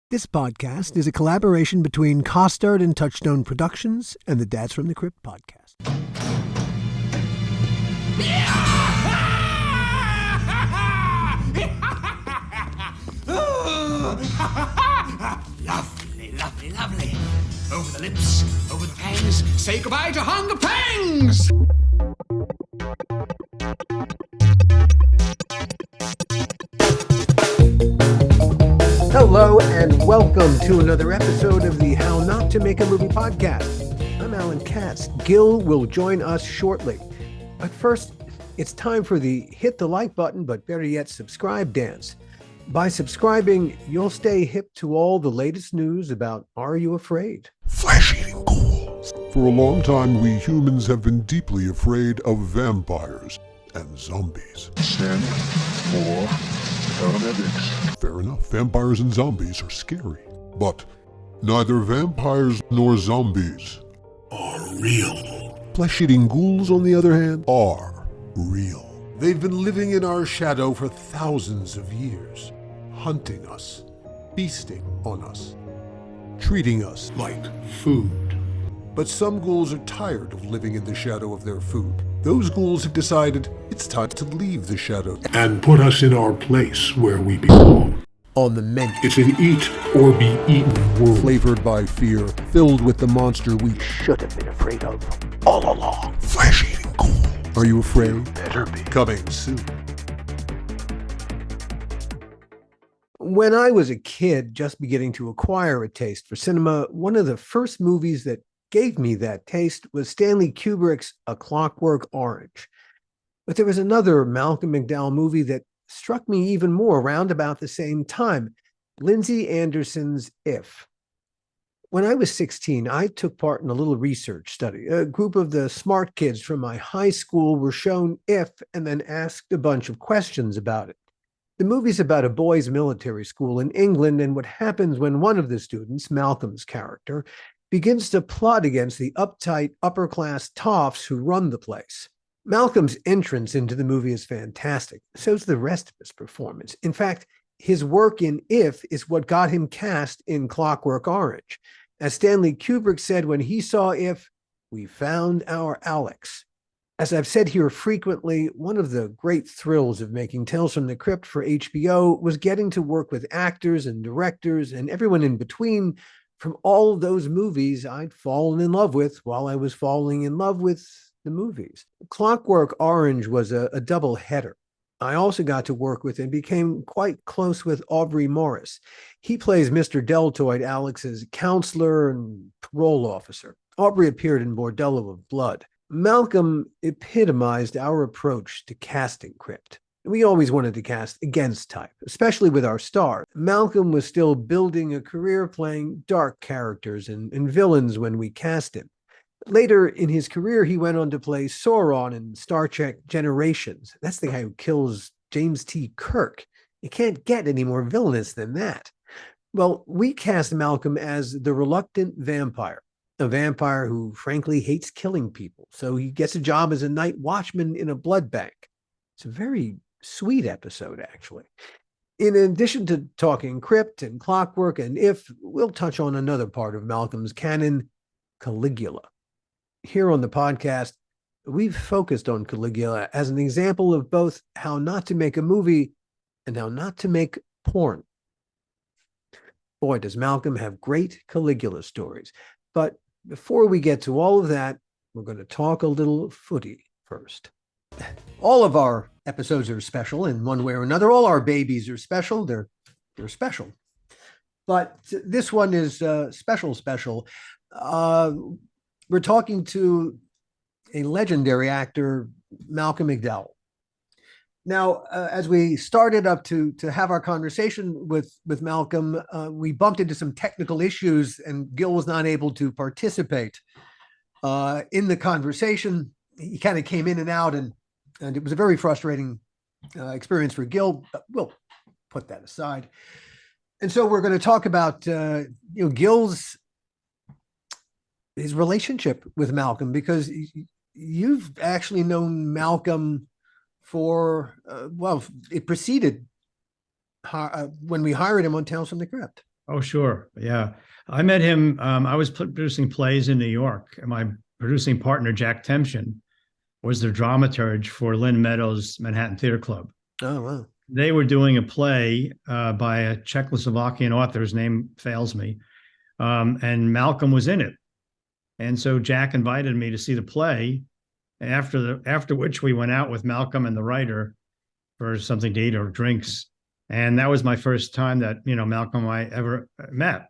This podcast is a collaboration between Costard and Touchstone Productions and the Dads from the Crypt podcast. Lovely, lovely, lovely. Over the lips, over the fangs. Say goodbye to hunger pangs! Hello and welcome to another episode of the How Not to Make a Movie podcast. I'm Alan Katz. Gil will join us shortly. But first, it's time for the hit the like button, but better yet, subscribe dance. By subscribing, you'll stay hip to all the latest news about Are You Afraid? Flesh-eating ghouls. For a long time, we humans have been deeply afraid of vampires and zombies. Stand for paramedics. Fair enough, vampires and zombies are scary. But neither vampires nor zombies Are real. Flesh-eating ghouls, on the other hand, are real. They've been living in our shadow for thousands of years, hunting us, feasting on us, treating us Like food. But some ghouls are tired of living in the shadow of their food. Those ghouls have decided it's time to leave the shadow. And put us in our place where we belong. On the menu. It's an eat or be eaten world. Flavored by fear, filled with the monster we Should have been afraid of. All along. Flesh-eating ghoul. Are you afraid? Better be. Coming soon. When I was a kid, just beginning to acquire a taste for cinema, one of the first movies that gave me that taste was Stanley Kubrick's A Clockwork Orange. But there was another Malcolm McDowell movie that struck me even more around about the same time, Lindsey Anderson's If. When I was 16, I took part in a little research study. A group of the smart kids from my high school were shown If and then asked a bunch of questions about it. The movie's about a boys' military school in England and what happens when one of the students, Malcolm's character, begins to plot against the uptight upper-class toffs who run the place. Malcolm's entrance into the movie is fantastic. So's the rest of his performance. In fact, his work in If is what got him cast in Clockwork Orange. As Stanley Kubrick said when he saw If, "We found our Alex." As I've said here frequently, one of the great thrills of making Tales from the Crypt for HBO was getting to work with actors and directors and everyone in between from all of those movies I'd fallen in love with while I was falling in love with the movies. Clockwork Orange was a double header. I also got to work with and became quite close with Aubrey Morris. He plays Mr. Deltoid, Alex's counselor and parole officer. Aubrey appeared in Bordello of Blood. Malcolm epitomized our approach to casting Crypt. We always wanted to cast against type, especially with our stars. Malcolm was still building a career playing dark characters and villains when we cast him. Later in his career, he went on to play Sauron in Star Trek Generations. That's the guy who kills James T. Kirk. You can't get any more villainous than that. Well, we cast Malcolm as the reluctant vampire, a vampire who frankly hates killing people. So he gets a job as a night watchman in a blood bank. It's a very sweet episode, actually. In addition to talking Crypt and Clockwork and If, we'll touch on another part of Malcolm's canon, Caligula. Here on the podcast, we've focused on Caligula as an example of both how not to make a movie and how not to make porn. Boy, does Malcolm have great Caligula stories. But before we get to all of that, we're going to talk a little footy first. All of our episodes are special in one way or another. All our babies are special. They're special. But this one is special. We're talking to a legendary actor, Malcolm McDowell. Now, as we started up to have our conversation with Malcolm, we bumped into some technical issues and Gil was not able to participate in the conversation. He kind of came in and out and it was a very frustrating experience for Gil, but we'll put that aside. And so we're going to talk about Gil's his relationship with Malcolm, because you've actually known Malcolm for, it preceded when we hired him on Tales from the Crypt. Oh, sure. Yeah. I met him. I was producing plays in New York, and my producing partner, Jack Temshin, was the dramaturge for Lynn Meadows' Manhattan Theater Club. Oh, wow. They were doing a play by a Czechoslovakian author. His name fails me. And Malcolm was in it. And so Jack invited me to see the play. After which we went out with Malcolm and the writer for something to eat or drinks. And that was my first time that, Malcolm and I ever met.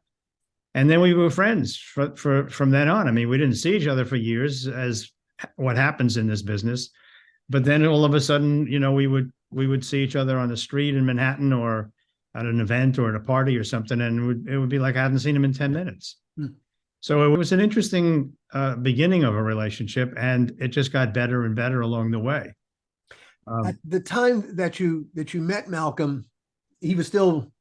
And then we were friends from then on. I mean, we didn't see each other for years, as what happens in this business. But then all of a sudden, we would see each other on the street in Manhattan or at an event or at a party or something. And it would be like I hadn't seen him in 10 minutes. Hmm. So it was an interesting beginning of a relationship, and it just got better and better along the way. At the time that you met Malcolm, he was still.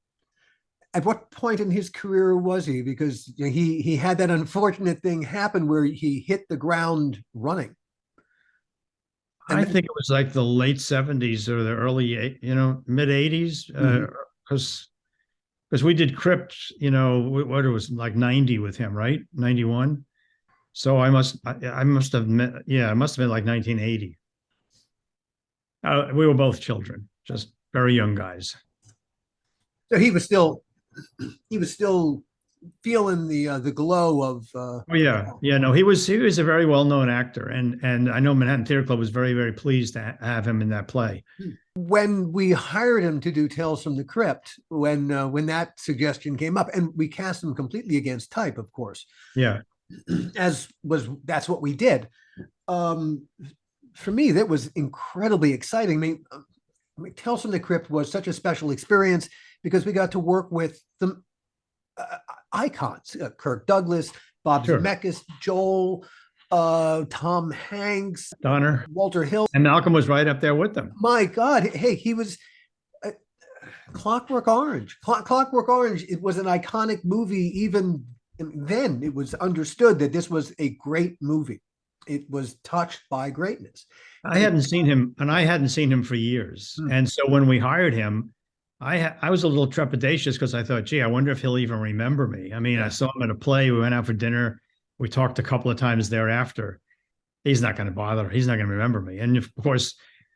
At what point in his career was he? Because he had that unfortunate thing happen where he hit the ground running. I think it was like the late 70s or the early, mid 80s, because we did Crypt, what it was like 90 with him, right? 91. So I must have met, it must have been like 1980. We were both children, just very young guys. So he was still feeling the glow of. No, he was a very well-known actor, and I know Manhattan Theater Club was very, very pleased to have him in that play. When we hired him to do Tales from the Crypt, when that suggestion came up, and we cast him completely against type, of course. Yeah. That's what we did. For me, that was incredibly exciting. I mean, Tales from the Crypt was such a special experience because we got to work with the icons: Kirk Douglas, Bob Zemeckis, Joel, Tom Hanks, Donner, Walter Hill, and Malcolm was right up there with them. My God, hey, he was. Clockwork Orange. Clockwork Orange. It was an iconic movie. Even then, it was understood that this was a great movie. It was touched by greatness. I hadn't seen him for years. And so when we hired him, I was a little trepidatious because I thought, gee, I wonder if he'll even remember me. I mean, I saw him at a play. We went out for dinner. We talked a couple of times thereafter. He's not going to bother. He's not going to remember me. And of course,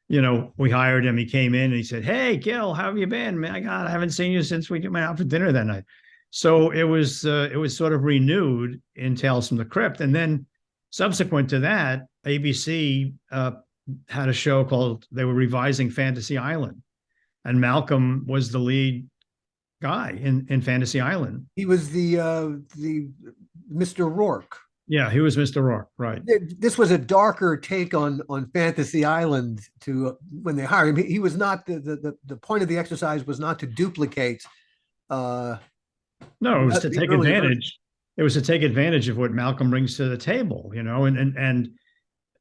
we hired him. He came in and he said, "Hey, Gil, how have you been? My God, I haven't seen you since we went out for dinner that night." So it was sort of renewed in Tales from the Crypt. And then subsequent to that, ABC had a show called, they were revising Fantasy Island. And Malcolm was the lead guy in Fantasy Island. He was the Mr. Rourke. Yeah, he was Mr. Rourke, right. This was a darker take on Fantasy Island when they hired him. He was not, the point of the exercise was not to duplicate. No, it was to take advantage. It was to take advantage of what Malcolm brings to the table, and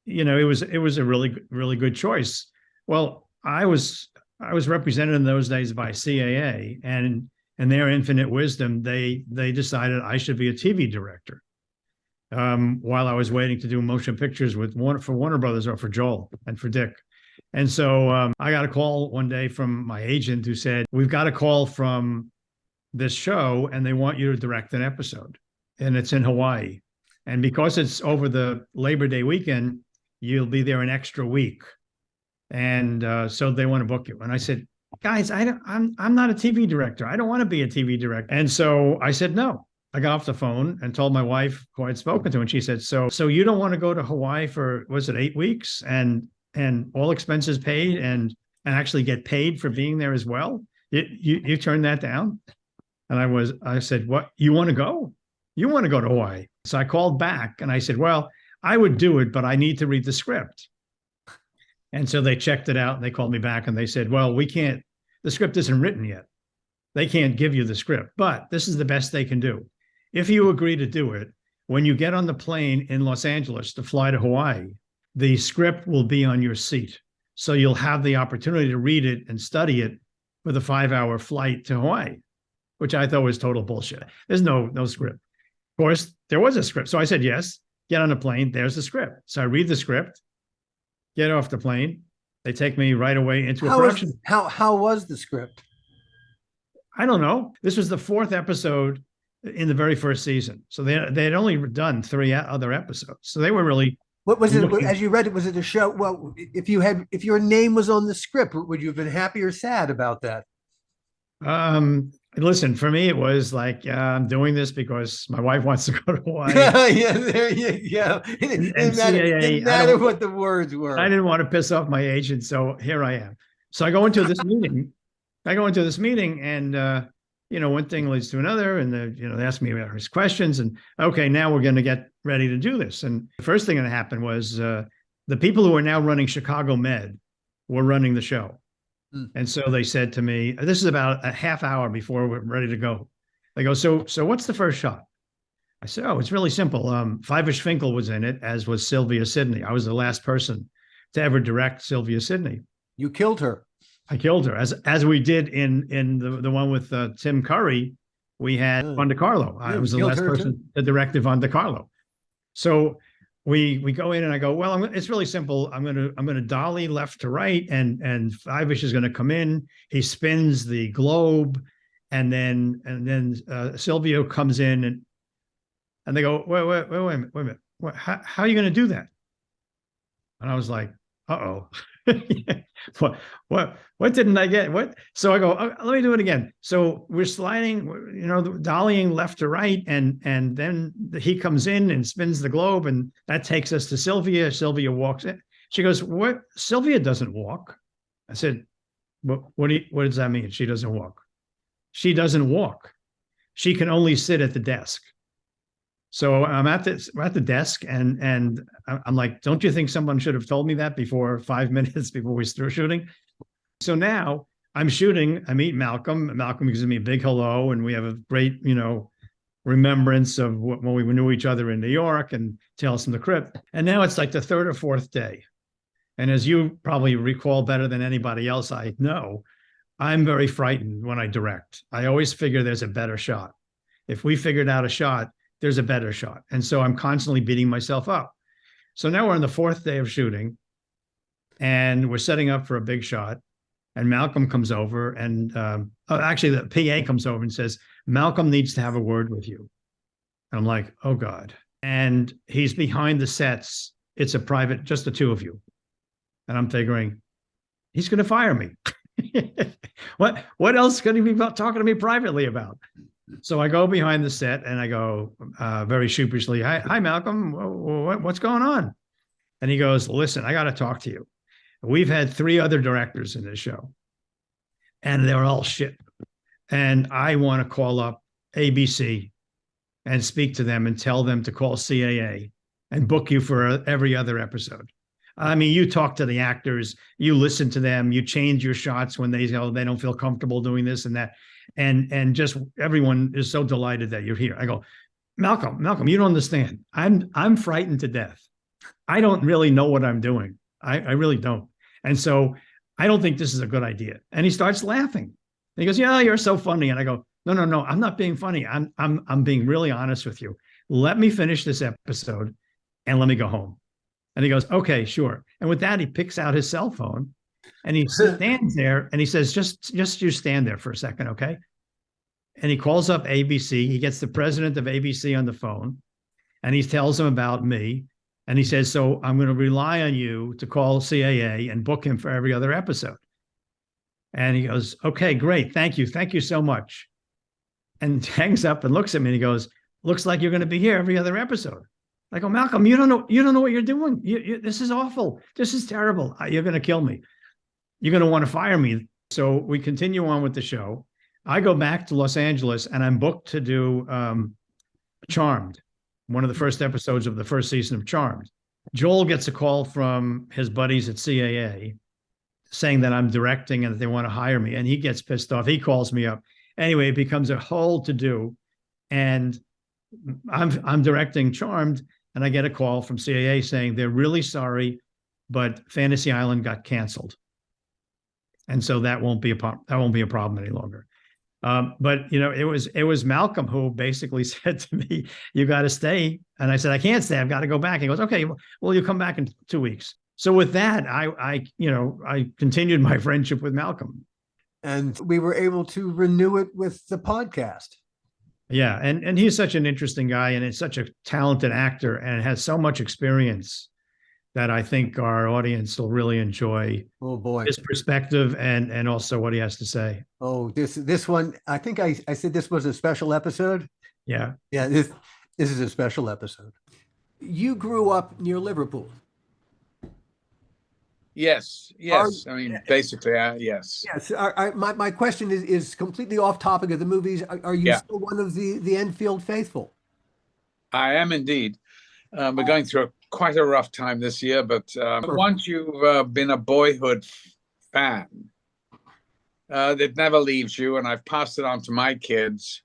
it was a really, really good choice. Well, I was represented in those days by CAA, and in their infinite wisdom, they decided I should be a TV director. While I was waiting to do motion pictures for Warner Brothers or for Joel and for Dick. And so I got a call one day from my agent who said, "We've got a call from this show and they want you to direct an episode, and it's in Hawaii. And because it's over the Labor Day weekend, you'll be there an extra week. And so they want to book you." And I said, "Guys, I'm not a TV director. I don't want to be a TV director." And so I said, no. I got off the phone and told my wife who I'd spoken to, and she said, so you don't want to go to Hawaii for, was it 8 weeks and all expenses paid and actually get paid for being there as well? You turned that down? And I said, "What, you want to go? You want to go to Hawaii?" So I called back and I said, "Well, I would do it, but I need to read the script." And so they checked it out and they called me back and they said, "Well, the script isn't written yet. They can't give you the script, but this is the best they can do. If you agree to do it, when you get on the plane in Los Angeles to fly to Hawaii, the script will be on your seat. So you'll have the opportunity to read it and study it for the 5-hour flight to Hawaii," which I thought was total bullshit. There's no script. Of course, there was a script. So I said, yes, get on the plane. There's the script. So I read the script, get off the plane. They take me right away into a production. How was the script? I don't know. This was the 4th episode in the very first season. So they had only done 3 other episodes. So they were really. What was it? looking- As you read it, was it a show? Well, if your name was on the script, would you have been happy or sad about that? Listen, for me, it was like, I'm doing this because my wife wants to go to Hawaii. Yeah, there you go. It And didn't matter what the words were. I didn't want to piss off my agent, so here I am. So I go into this meeting. And one thing leads to another, and they ask me about his questions, and okay, now we're going to get ready to do this. And the first thing that happened was the people who are now running Chicago Med were running the show. And so they said to me, this is about a half hour before we're ready to go. They go, so what's the first shot? I said, oh, it's really simple. Fivish Finkel was in it, as was Sylvia Sidney. I was the last person to ever direct Sylvia Sidney. You killed her. I killed her, as we did in the one with Tim Curry. We had Von Carlo. I was the last person to direct Von Carlo. So we go in, and I go, well, it's really simple. I'm gonna dolly left to right, and Fivish is gonna come in. He spins the globe, and then Silvio comes in, and they go, wait a minute. How are you gonna do that? And I was like, uh-oh. What didn't I get? What? So I go, let me do it again. So we're sliding, dollying left to right, and then he comes in and spins the globe, and that takes us to Sylvia. Sylvia walks in. She goes, what? Sylvia doesn't walk. I said, what does that mean? She doesn't walk. She doesn't walk. She can only sit at the desk. So we're at the desk, and I'm like, don't you think someone should have told me that before 5 minutes before we started shooting? So now I'm shooting. I meet Malcolm. Malcolm gives me a big hello, and we have a great, remembrance of when we knew each other in New York, and Tales from the Crypt. And now it's like the 3rd or 4th day. And as you probably recall better than anybody else I know, I'm very frightened when I direct. I always figure there's a better shot. If we figured out a shot, there's a better shot. And so I'm constantly beating myself up. So now we're on the 4th day of shooting, and we're setting up for a big shot. And Malcolm comes over, and actually the PA comes over and says, Malcolm needs to have a word with you. And I'm like, oh God. And he's behind the sets. It's a private, just the 2 of you. And I'm figuring, he's going to fire me. What else could he be talking to me privately about? So I go behind the set, and I go very sheepishly, hi, Malcolm, what's going on? And he goes, listen, I got to talk to you. We've had 3 other directors in this show, and they're all shit. And I want to call up ABC and speak to them and tell them to call CAA and book you for every other episode. I mean, you talk to the actors, you listen to them, you change your shots when they don't feel comfortable doing this and that. And just everyone is so delighted that you're here. I go, Malcolm, you don't understand. I'm frightened to death. I don't really know what I'm doing. I really don't. And so I don't think this is a good idea. And he starts laughing. And he goes, yeah, you're so funny. And I go, no, I'm not being funny. I'm being really honest with you. Let me finish this episode and let me go home. And he goes, okay, sure. And with that, he picks out his cell phone, and he stands there, and he says, just you stand there for a second, okay? And he calls up ABC. He gets the president of ABC on the phone, and he tells him about me. And he says, so I'm going to rely on you to call CAA and book him for every other episode. And he goes, okay, great. Thank you. Thank you so much. And hangs up and looks at me, and he goes, looks like you're going to be here every other episode. I go, Malcolm, you don't know what you're doing. This is awful. This is terrible. You're going to kill me. You're going to want to fire me. So we continue on with the show. I go back to Los Angeles, and I'm booked to do Charmed, one of the first episodes of the first season of Charmed. Joel gets a call from his buddies at CAA saying that I'm directing and that they want to hire me. And he gets pissed off. He calls me up. Anyway, it becomes a whole to-do. And I'm directing Charmed, and I get a call from CAA saying they're really sorry, but Fantasy Island got canceled. And so that won't be a problem any longer. But it was Malcolm who basically said to me, you got to stay. And I said, I can't stay. I've got to go back. He goes, okay, well, you come back in 2 weeks. So with that, I continued my friendship with Malcolm. And we were able to renew it with the podcast. Yeah, and he's such an interesting guy, and is such a talented actor, and has so much experience that I think our audience will really enjoy. Oh boy, his perspective and also what he has to say. Oh, this one, I think I said this was a special episode. Yeah, Yeah, this is a special episode. You grew up near Liverpool. Yes. I mean, basically, yes. Yes. My question is completely off topic of the movies. Are you still one of the Enfield faithful? I am indeed. We're going through quite a rough time this year, but once you've been a boyhood fan, it never leaves you. And I've passed it on to my kids.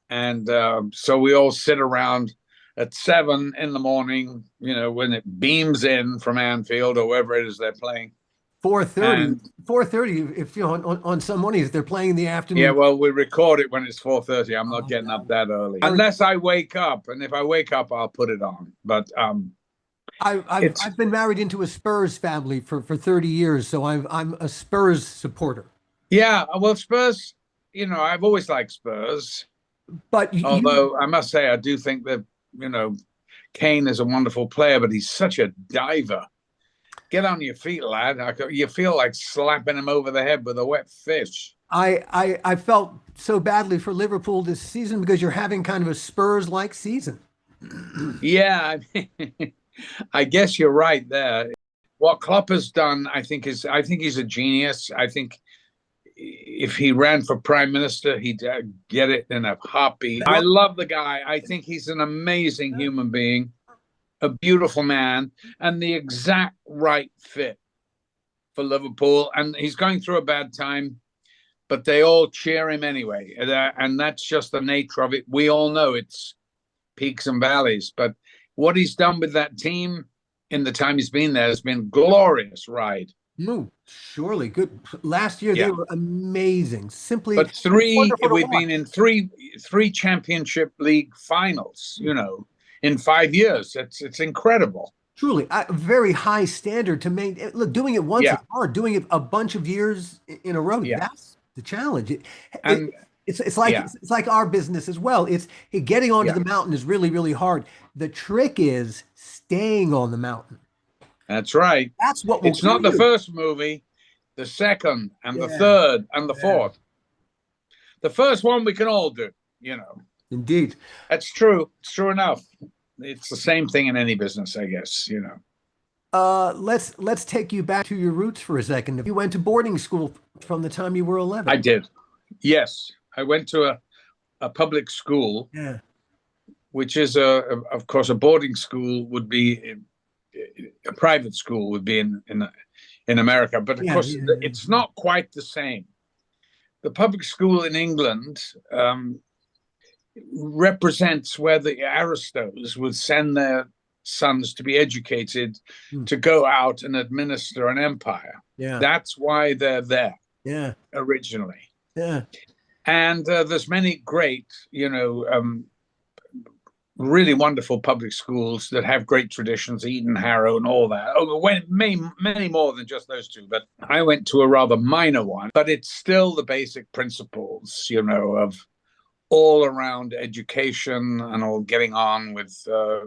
And so we all sit around at 7 in the morning, you know, when it beams in from Anfield or wherever it is they're playing. 4:30 if you know on some mornings they're playing in the afternoon. Yeah, well, we record it when it's 4:30. I'm not getting up that early unless I wake up, and if I wake up I'll put it on. But I've been married into a Spurs family for 30 years, so I'm a Spurs supporter. Yeah, well, Spurs, you know, I've always liked Spurs, but although I must say I do think that, you know, Kane is a wonderful player, but he's such a diver. Get on your feet, lad. You feel like slapping him over the head with a wet fish. I felt so badly for Liverpool this season because you're having kind of a Spurs-like season. Yeah, I guess you're right there. What Klopp has done, I think he's a genius. I think if he ran for prime minister, he'd get it in a heartbeat. I love the guy. I think he's an amazing human being, a beautiful man, and the exact right fit for Liverpool. And he's going through a bad time, but they all cheer him anyway. And that's just the nature of it. We all know it's peaks and valleys, but what he's done with that team in the time he's been there has been a glorious ride. No, surely good. Last year they were amazing. Simply, but we've been in three Championship League finals, you know, in 5 years. It's incredible. Truly, a very high standard to make. Look, doing it once is hard. Doing it a bunch of years in a row, that's the challenge. It's like our business as well. It's getting onto the mountain is really, really hard. The trick is staying on the mountain. That's right. That's what it's not the first movie, the second and the third and the fourth. The first one we can all do, you know. Indeed. That's true. It's true enough. It's the same thing in any business, I guess, you know. Let's take you back to your roots for a second. You went to boarding school from the time you were 11. I did. Yes. I went to a public school. Yeah. Which is of course a boarding school would be a private school would be in America, but of course it's not quite the same. The public school in England represents where the aristos would send their sons to be educated to go out and administer an empire. Yeah, that's why they're there. Yeah, originally. Yeah, and there's many great, you know, really wonderful public schools that have great traditions, Eton, Harrow, and all that. Many more than just those two. But I went to a rather minor one. But it's still the basic principles, you know, of all-around education and all getting on with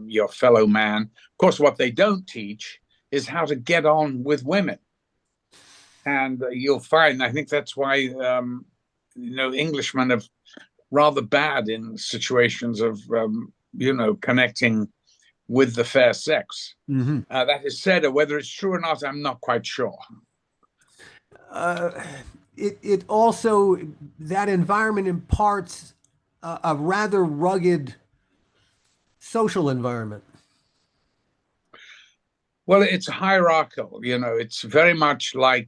your fellow man. Of course, what they don't teach is how to get on with women. And you'll find, I think that's why, you know, Englishmen are rather bad in situations of you know, connecting with the fair sex. Mm-hmm. That is said, or whether it's true or not, I'm not quite sure. It also, that environment imparts a rather rugged social environment. Well, it's hierarchical, you know, it's very much like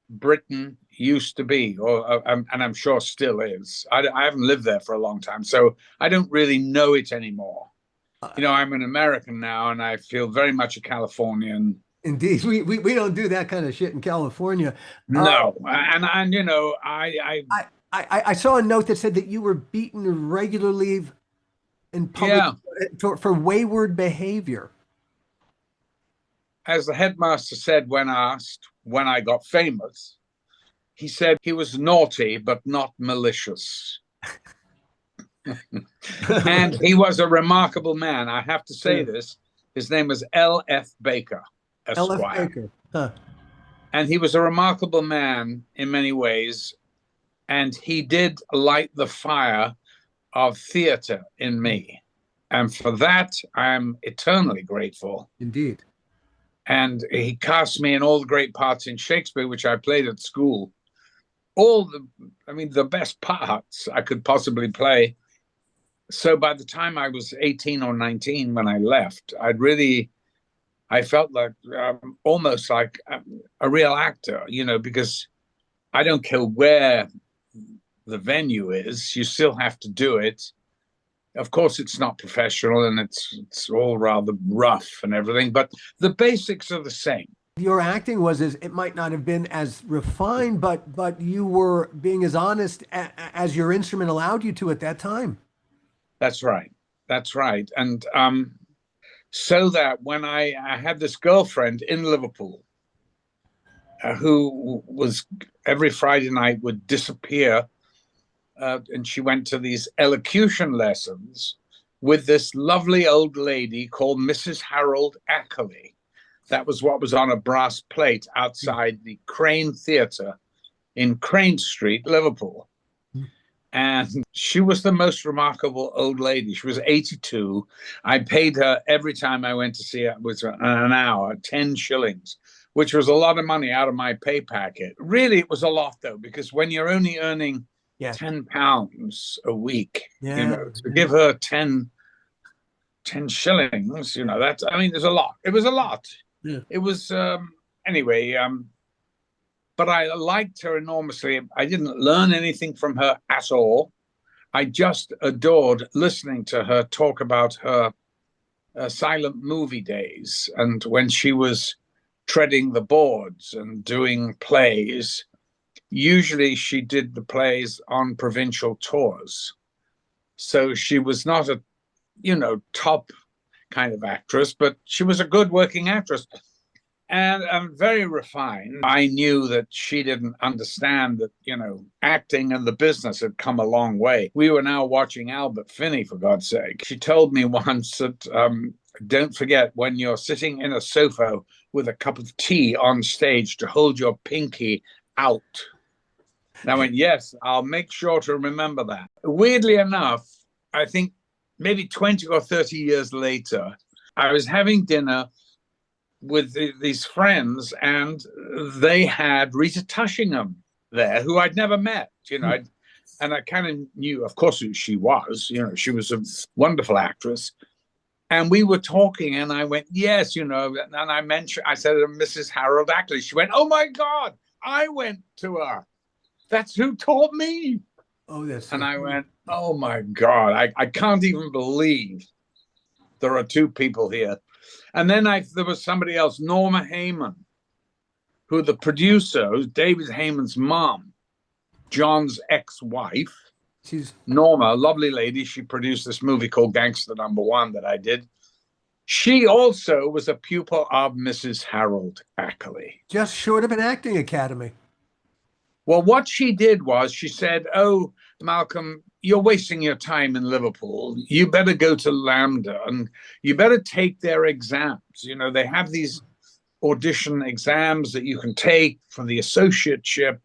Britain used to be, and I'm sure still is. I haven't lived there for a long time, so I don't really know it anymore. You know, I'm an American now, and I feel very much a Californian. Indeed, we don't do that kind of shit in California. No, and you know, I saw a note that said that you were beaten regularly in public for wayward behavior. As the headmaster said when asked when I got famous, He said he was naughty, but not malicious. And he was a remarkable man. I have to say this. His name was L.F. Baker, Esquire. L.F. Baker. Huh. And he was a remarkable man in many ways. And he did light the fire of theater in me. And for that, I'm eternally grateful. Indeed. And he cast me in all the great parts in Shakespeare, which I played at school. The best parts I could possibly play. So by the time I was 18 or 19, when I left, I felt like almost like a real actor, because I don't care where the venue is, you still have to do it. Of course, it's not professional and it's all rather rough and everything, but the basics are the same. Your acting it might not have been as refined, but you were being as honest as your instrument allowed you to at that time. That's right. That's right. And so that when I had this girlfriend in Liverpool who was every Friday night would disappear, and she went to these elocution lessons with this lovely old lady called Mrs. Harold Ackley. That was what was on a brass plate outside the Crane Theatre in Crane Street, Liverpool. And she was the most remarkable old lady. She was 82. I paid her every time I went to see her, it was an hour, 10 shillings, which was a lot of money out of my pay packet. Really, it was a lot, though, because when you're only earning £10 a week, to give her 10 shillings, there's a lot. It was a lot. Yeah. It was, anyway, but I liked her enormously. I didn't learn anything from her at all. I just adored listening to her talk about her silent movie days and when she was treading the boards and doing plays. Usually she did the plays on provincial tours. So she was not a, top kind of actress, but she was a good working actress. And very refined. I knew that she didn't understand that, acting and the business had come a long way. We were now watching Albert Finney, for God's sake. She told me once that, don't forget, when you're sitting in a sofa with a cup of tea on stage, to hold your pinky out. And I went, yes, I'll make sure to remember that. Weirdly enough, I think maybe 20 or 30 years later, I was having dinner with these friends, and they had Rita Tushingham there, who I'd never met, and I kind of knew, of course, who she was. She was a wonderful actress. And we were talking, and I went, yes, and I said, Mrs. Harold Ackley. She went, oh, my God, I went to her. That's who taught me. Oh, that's and I went, oh, my God, I can't even believe there are two people here. And then there was somebody else, Norma Heyman, who the producer, who's David Heyman's mom, John's ex-wife. She's Norma, a lovely lady. She produced this movie called Gangster #1 that I did. She also was a pupil of Mrs. Harold Ackley. Just short of an acting academy. Well, what she did was she said, oh, Malcolm, you're wasting your time in Liverpool. You better go to Lambda and you better take their exams. They have these audition exams that you can take for the associateship.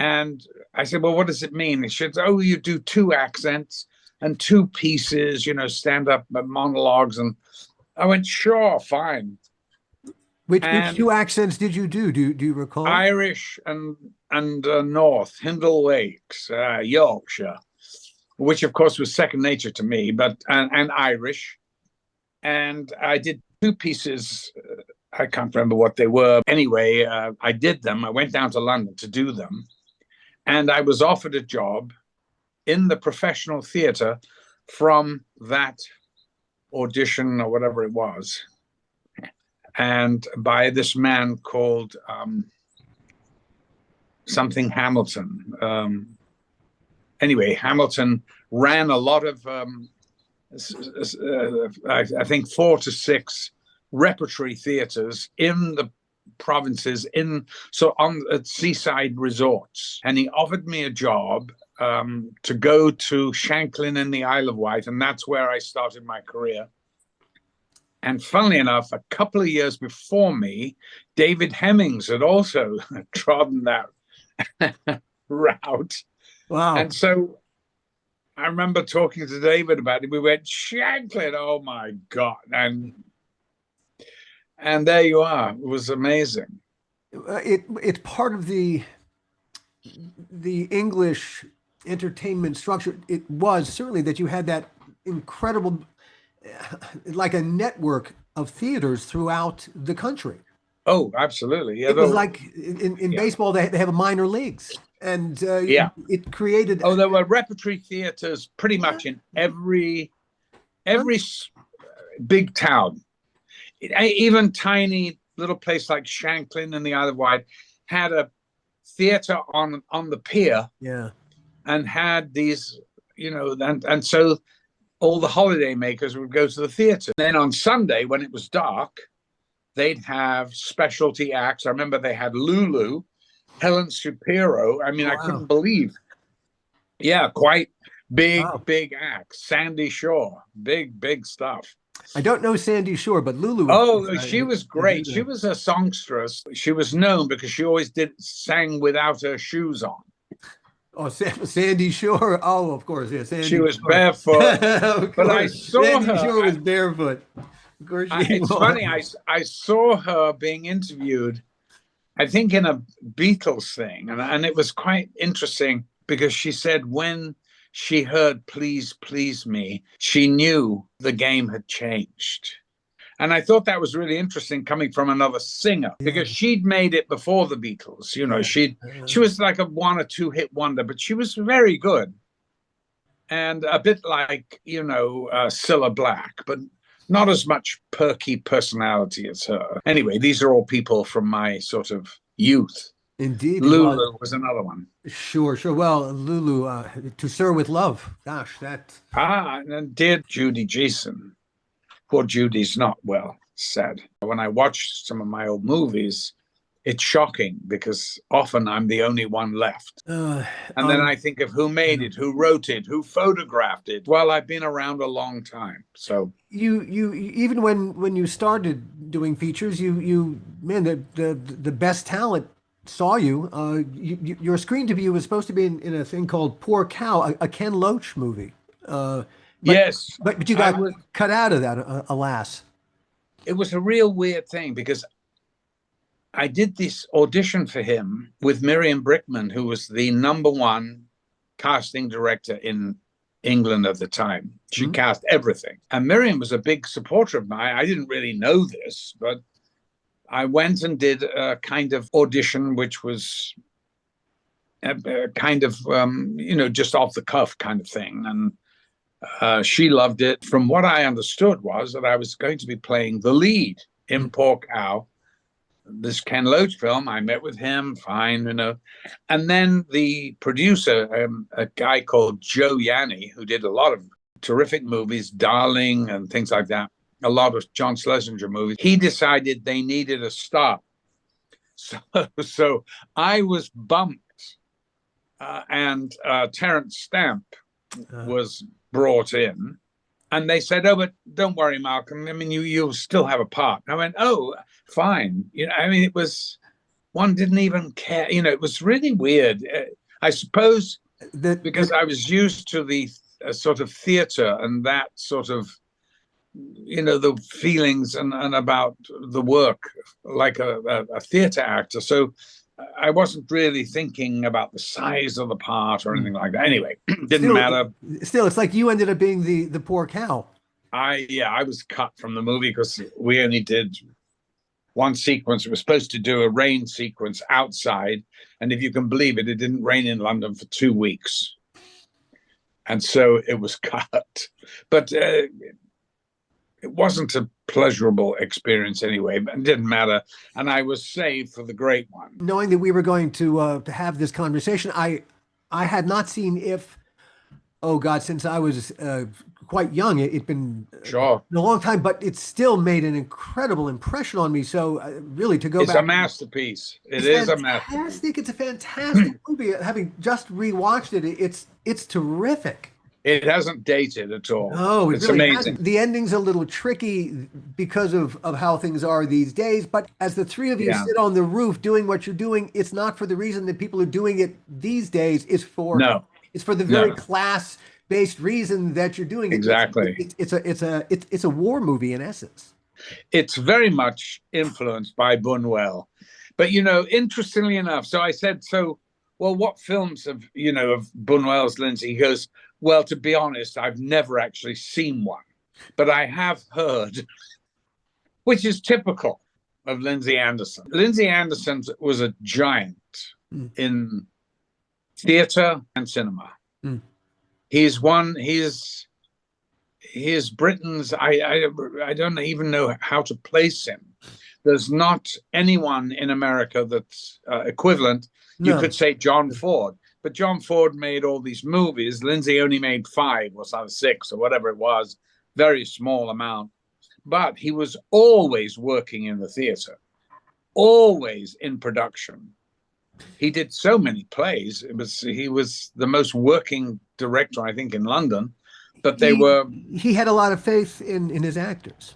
And I said, well, what does it mean? She said, oh, you do 2 accents and 2 pieces, stand-up monologues. And I went, sure, fine. Which 2 accents did you do? Do you recall? Irish and North, Hindle Lakes, Yorkshire, which of course was second nature to me, but and Irish. And I did 2 pieces. I can't remember what they were. Anyway, I did them. I went down to London to do them. And I was offered a job in the professional theatre from that audition or whatever it was. And by this man called something Hamilton. Anyway, Hamilton ran a lot of, I think, 4 to 6 repertory theatres in the provinces at seaside resorts, and he offered me a job to go to Shanklin in the Isle of Wight, and that's where I started my career. And funnily enough, a couple of years before me, David Hemmings had also trodden that route. Wow. And so I remember talking to David about it. We went, Shanklin, oh my God. And there you are. It was amazing. It's part of the English entertainment structure. It was certainly that you had that incredible, like a network of theaters throughout the country. Oh, absolutely. Yeah, it was like in baseball, they have a minor leagues. And it created. Oh, there were repertory theaters pretty much in every big town. Even tiny little place like Shanklin in the Isle of Wight had a theater on the pier. Yeah. And had these, and so all the holiday makers would go to the theater. Then on Sunday, when it was dark, they'd have specialty acts. I remember they had Lulu, Helen Shapiro. I mean, I couldn't believe. Yeah, quite big acts. Sandy Shore, big stuff. I don't know Sandy Shore, but Lulu. Oh, she was great. She was a songstress. She was known because she always sang without her shoes on. Oh, Sandy Shore. Oh, of course, yeah. Sandy she was Shore. barefoot, but I saw Sandy her. Shore was barefoot. Of course, it's funny. I saw her being interviewed, I think in a Beatles thing, and it was quite interesting because she said when she heard "Please, Please Me," she knew the game had changed. And I thought that was really interesting coming from another singer because she'd made it before the Beatles. She was like a 1 or 2 hit wonder, but she was very good. And a bit like, Cilla Black, but not as much perky personality as her. Anyway, these are all people from my sort of youth. Indeed. Lulu was another one. Sure. Well, Lulu, To Sir with Love. Gosh, that. And dear Judy Jason. Poor Judy's not well, sad. When I watch some of my old movies, it's shocking because often I'm the only one left. And then I think of who made it, who wrote it, who photographed it. Well, I've been around a long time. So you even when you started doing features, the best talent saw you. Your screen debut was supposed to be in a thing called Poor Cow, a Ken Loach movie. Yes. But you got cut out of that, alas. It was a real weird thing because I did this audition for him with Miriam Brickman, who was the #1 casting director in England at the time. She cast everything. And Miriam was a big supporter of mine. I didn't really know this, but I went and did a kind of audition, which was a kind of, just off the cuff kind of thing. And she loved it. From what I understood was that I was going to be playing the lead in Poor Cow, this Ken Loach film. I met with him, fine, And then the producer, a guy called Joe Yanni, who did a lot of terrific movies, Darling and things like that, a lot of John Schlesinger movies, he decided they needed a star. So I was bumped, and Terence Stamp was brought in, and they said, "Oh, but don't worry, Malcolm. I mean, you'll still have a part." I went, "Oh, fine." It was, one didn't even care. It was really weird. I suppose because I was used to the sort of theater and that sort of, the feelings and about the work like a theater actor. So I wasn't really thinking about the size of the part or anything like that. Anyway, didn't matter. Still, it's like you ended up being the poor cow. I was cut from the movie because we only did one sequence. It was supposed to do a rain sequence outside, and if you can believe it, it didn't rain in London for 2 weeks, and so it was cut. But it wasn't a pleasurable experience anyway, but it didn't matter. And I was saved for the great one. Knowing that we were going to have this conversation, I had not seen If, oh God, since I was quite young. It'd been Sure. a long time, but it still made an incredible impression on me. So really, to go It's back, a masterpiece. It it's is a masterpiece. fantastic. It's a fantastic movie. Having just rewatched it, it's terrific. It hasn't dated at all. No, it It's really amazing. hasn't. The ending's a little tricky because of how things are these days. But as the three of you Yeah. sit on the roof doing what you're doing, it's not for the reason that people are doing it these days. No, It's for the very no. class-based reason that you're doing it. Exactly. It's a war movie in essence. It's very much influenced by Buñuel. But, you know, interestingly enough, so I said, so, well, what films of Buñuel's, Lindsey? He goes, well, to be honest, I've never actually seen one, but I have heard, which is typical of Lindsey Anderson. Lindsey Anderson was a giant in theater and cinema. He is Britain's, I don't even know how to place him. There's not anyone in America that's equivalent. You could say John Ford, but John Ford made all these movies. Lindsey only made 5 or 6 or whatever it was, very small amount. But he was always working in the theater, always in production. He did so many plays. He was the most working director, I think, in London. But he had a lot of faith in his actors.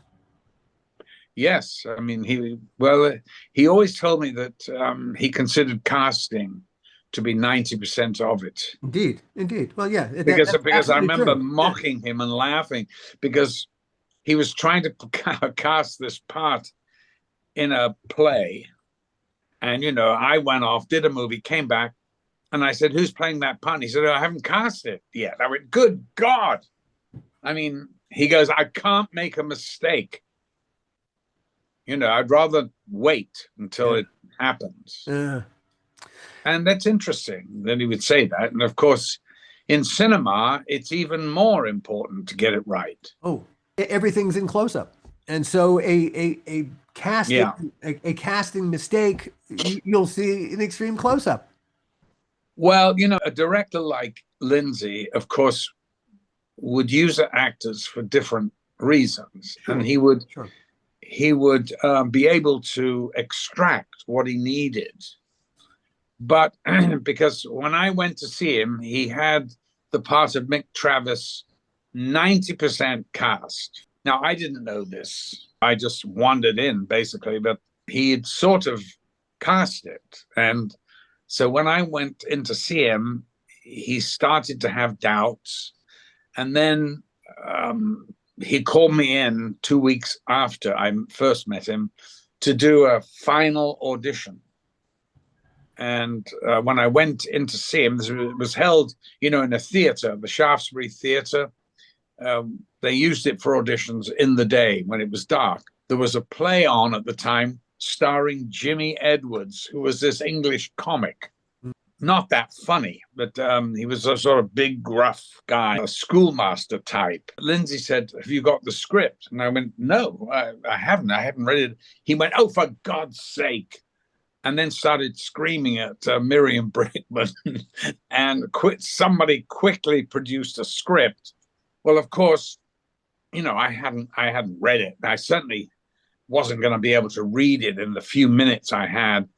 Yes, I mean, he always told me that he considered casting to be 90% of it. Indeed. Well, yeah, because I remember mocking him and laughing because he was trying to cast this part in a play, and I went off, did a movie, came back, and I said, "Who's playing that part?" And he said, "Oh, I haven't cast it yet." I went, "Good God!" I mean, he goes, "I can't make a mistake. I'd rather wait until it happens." And that's interesting that he would say that. And of course, in cinema, it's even more important to get it right. Oh, everything's in close up. And so a casting mistake, you'll see an extreme close up. Well, a director like Lindsey, of course, would use actors for different reasons. Sure. And he would be able to extract what he needed. But because when I went to see him, he had the part of Mick Travis 90% cast. Now, I didn't know this. I just wandered in, basically, but he had sort of cast it. And so when I went in to see him, he started to have doubts. And then he called me in 2 weeks after I first met him to do a final audition. And when I went in to see him, it was held, in a theater, the Shaftesbury Theater. They used it for auditions in the day when it was dark. There was a play on at the time starring Jimmy Edwards, who was this English comic. Not that funny, but he was a sort of big, gruff guy, a schoolmaster type. Lindsey said, "Have you got the script?" And I went, "No, I haven't. I haven't read it." He went, "Oh, for God's sake." And then started screaming at Miriam Brickman, and somebody quickly produced a script. Well, of course, I hadn't read it. I certainly wasn't going to be able to read it in the few minutes I had.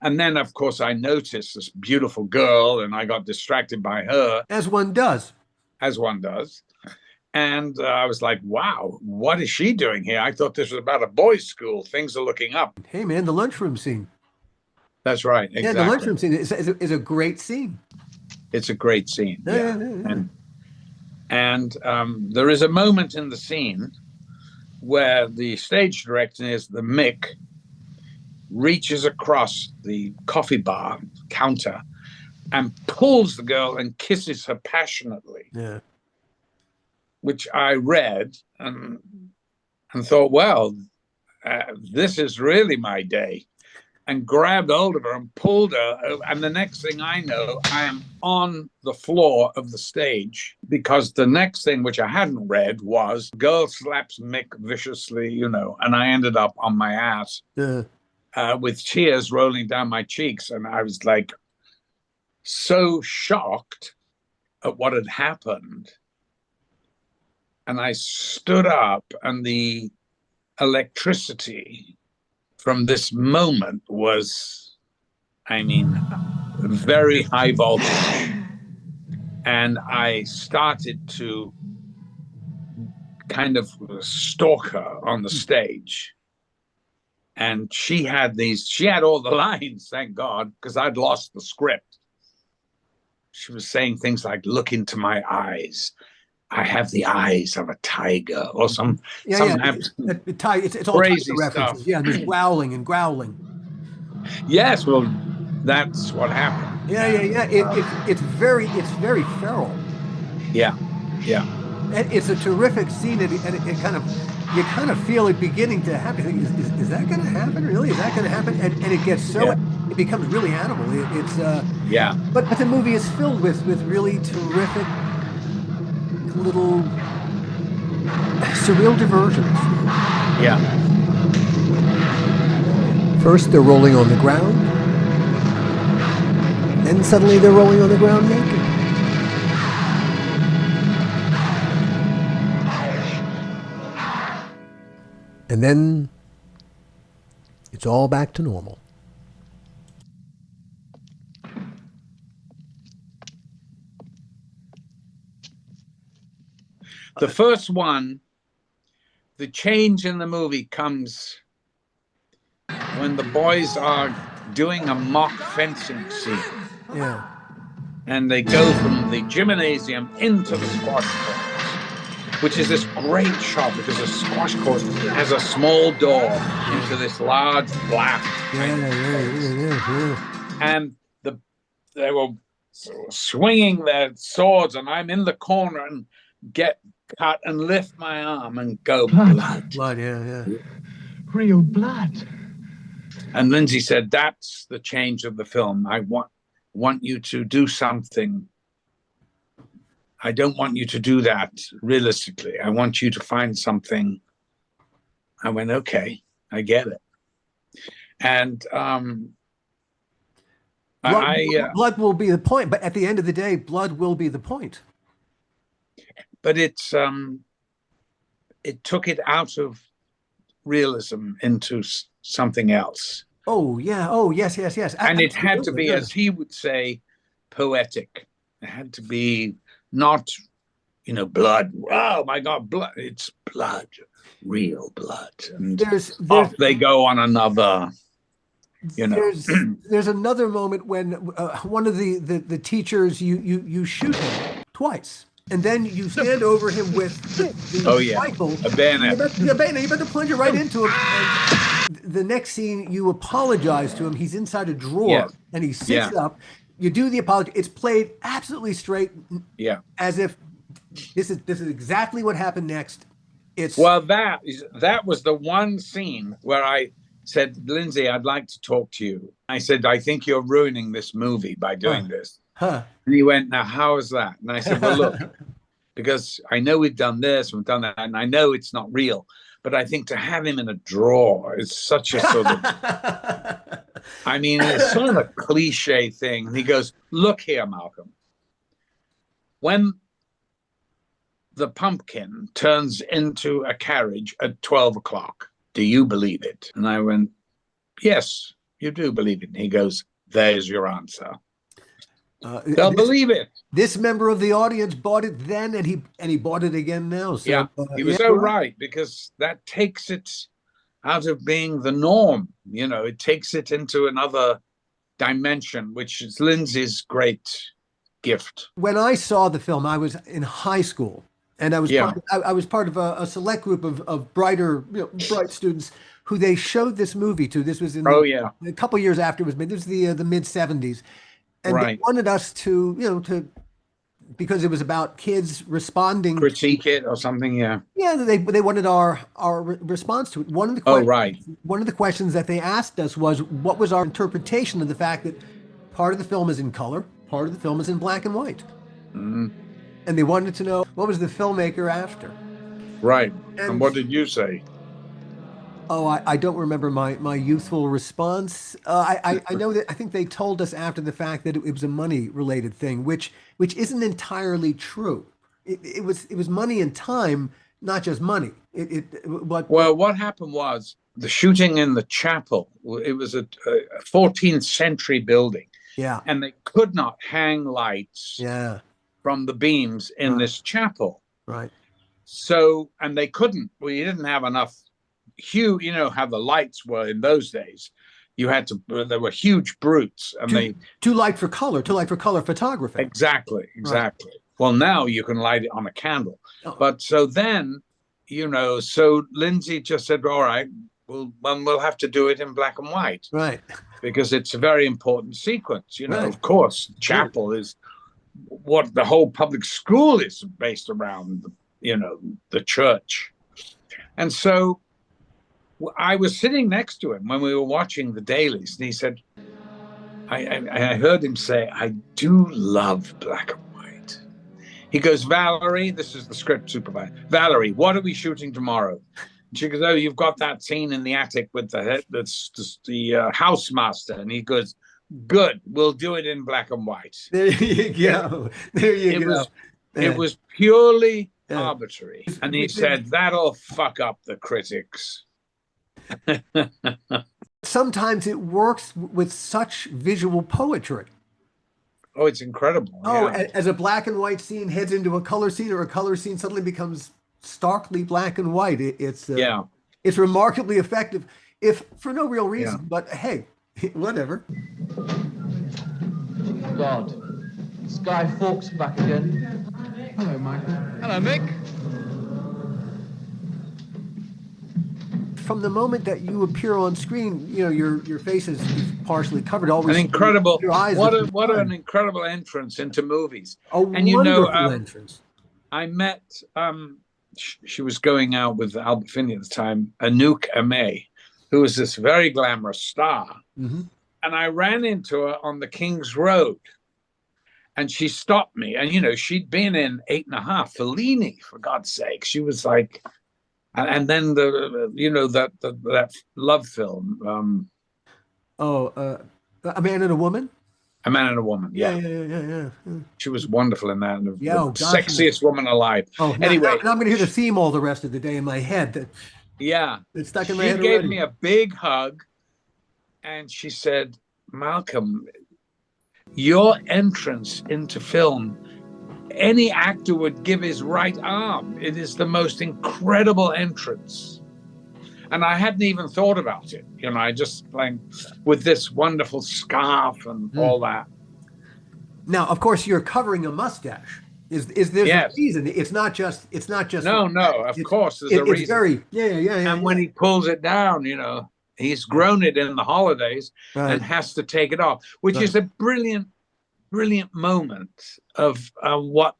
And then, of course, I noticed this beautiful girl, and I got distracted by her. As one does. And I was like, wow, what is she doing here? I thought this was about a boys' school. Things are looking up. Hey, man, the lunchroom scene. That's right. Exactly. Yeah, the lunchroom scene is a great scene. It's a great scene. Yeah. And there is a moment in the scene where the stage director, the Mick, reaches across the coffee bar counter and pulls the girl and kisses her passionately. Yeah. Which I read and thought, well, this is really my day. And grabbed hold of her and pulled her. And the next thing I know, I am on the floor of the stage, because the next thing, which I hadn't read, was girl slaps Mick viciously, and I ended up on my ass with tears rolling down my cheeks. And I was like so shocked at what had happened and I stood up, and the electricity from this moment was, I mean, very high voltage. And I started to kind of stalk her on the stage. And she had all the lines, thank God, because I'd lost the script. She was saying things like, "Look into my eyes. I have the eyes of a tiger," or some It's all crazy tiger references. stuff. Yeah, and there's growling and growling. Yes, well, that's what happened. It's very feral. Yeah. And it's a terrific scene, and it kind of, you kind of feel it beginning to happen. Is that going to happen? Really? Is that going to happen? And it gets so, it becomes really animal. But the movie is filled with really terrific little surreal diversions. Yeah. First, they're rolling on the ground. Then suddenly they're rolling on the ground naked. And then it's all back to normal. The first one, the change in the movie comes when the boys are doing a mock fencing scene. Yeah. And they go from the gymnasium into the squash court, which is this great shot because the squash court has a small door into this large black. And they were swinging their swords, and I'm in the corner and get cut and lift my arm and go, blood. Blood, yeah. Real blood. And Lindsey said, "That's the change of the film. I want you to do something. I don't want you to do that realistically. I want you to find something." I went, "Okay, I get it." And blood will be the point, but at the end of the day, blood will be the point. But it took it out of realism into something else. Oh yeah. Oh yes. And it had to be, as he would say, poetic. It had to be not, blood. Oh my God, blood! It's blood, real blood. And off they go on another. There's another moment when one of the teachers, you shoot him twice. And then you stand over him with the rifle. A bayonet. You better plunge it right into him. And the next scene, you apologize to him. He's inside a drawer, and he sits up. You do the apology. It's played absolutely straight, as if this is exactly what happened next. That was the one scene where I said, "Lindsey, I'd like to talk to you." I said, "I think you're ruining this movie by doing this." And he went, "Now, how is that?" And I said, "Well, look, because I know we've done this, we've done that, and I know it's not real, but I think to have him in a drawer is such a sort of, I mean, it's sort of a cliche thing." And he goes, "Look here, Malcolm, when the pumpkin turns into a carriage at 12 o'clock, do you believe it?" And I went, "Yes, you do believe it." And he goes, "There's your answer." They'll believe it. This member of the audience bought it then, and he bought it again now. So, he was so right, because that takes it out of being the norm. It takes it into another dimension, which is Lindsey's great gift. When I saw the film, I was in high school, and I was part of a select group of bright students who they showed this movie to. This was in a couple years after it was made. This was the mid 70s. And they wanted us to, because it was about kids responding, critique it or something. Yeah. They wanted our response to it. One of the questions that they asked us was, what was our interpretation of the fact that part of the film is in color, part of the film is in black and white. Mm-hmm. And they wanted to know, what was the filmmaker after? Right. And what did you say? Oh, I don't remember my youthful response. I know that I think they told us after the fact that it was a money related thing, which isn't entirely true. it was money and time, not just money. Well, what happened was the shooting in the chapel. It was a 14th century building. Yeah. And they could not hang lights from the beams in this chapel. Right. So, and they couldn't. We didn't have enough hue. You know how the lights were in those days. You had to. There were huge brutes, and too light for color photography. Exactly. Right. Well, now you can light it on a candle. Oh. But so then, so Lindsey just said, "All right, we'll have to do it in black and white." Right. Because it's a very important sequence. Right. Of course, chapel is what the whole public school is based around. The church. And so I was sitting next to him when we were watching the dailies, and he said, I heard him say, "I do love black and white." He goes, "Valerie," this is the script supervisor, "Valerie, what are we shooting tomorrow?" And she goes, "Oh, you've got that scene in the attic with the housemaster." And he goes, "Good, we'll do it in black and white." There you go. It was purely arbitrary. And he said, "That'll fuck up the critics." Sometimes it works with such visual poetry. Oh, it's incredible. Oh, as a black and white scene heads into a color scene, or a color scene suddenly becomes starkly black and white. It's remarkably effective, if for no real reason. But hey, whatever. God, Sky Fawkes back again. Hello, Michael. Hello, Mick. From the moment that you appear on screen, your face is partially covered. Always an incredible. Your eyes what an incredible entrance into movies. And wonderful entrance. I met. She was going out with Albert Finney at the time, Anouk Aimée, who was this very glamorous star. Mm-hmm. And I ran into her on the King's Road. And she stopped me. And, she'd been in 8.5, Fellini, for God's sake. She was like, and then that love film. A Man and a Woman? A Man and a Woman, yeah. She was wonderful in that. The sexiest woman alive. Oh, anyway. I'm going to hear the theme all the rest of the day in my head. It's stuck in my head. She gave me a big hug, and she said, "Malcolm, your entrance into film, any actor would give his right arm. It is the most incredible entrance." And I hadn't even thought about it. I just with this wonderful scarf and all that. Now, of course, you're covering a mustache. Is there a reason? It's not just. No. Of course, there's a reason. It's very And when he pulls it down, he's grown it in the holidays and has to take it off, which is a brilliant moment of what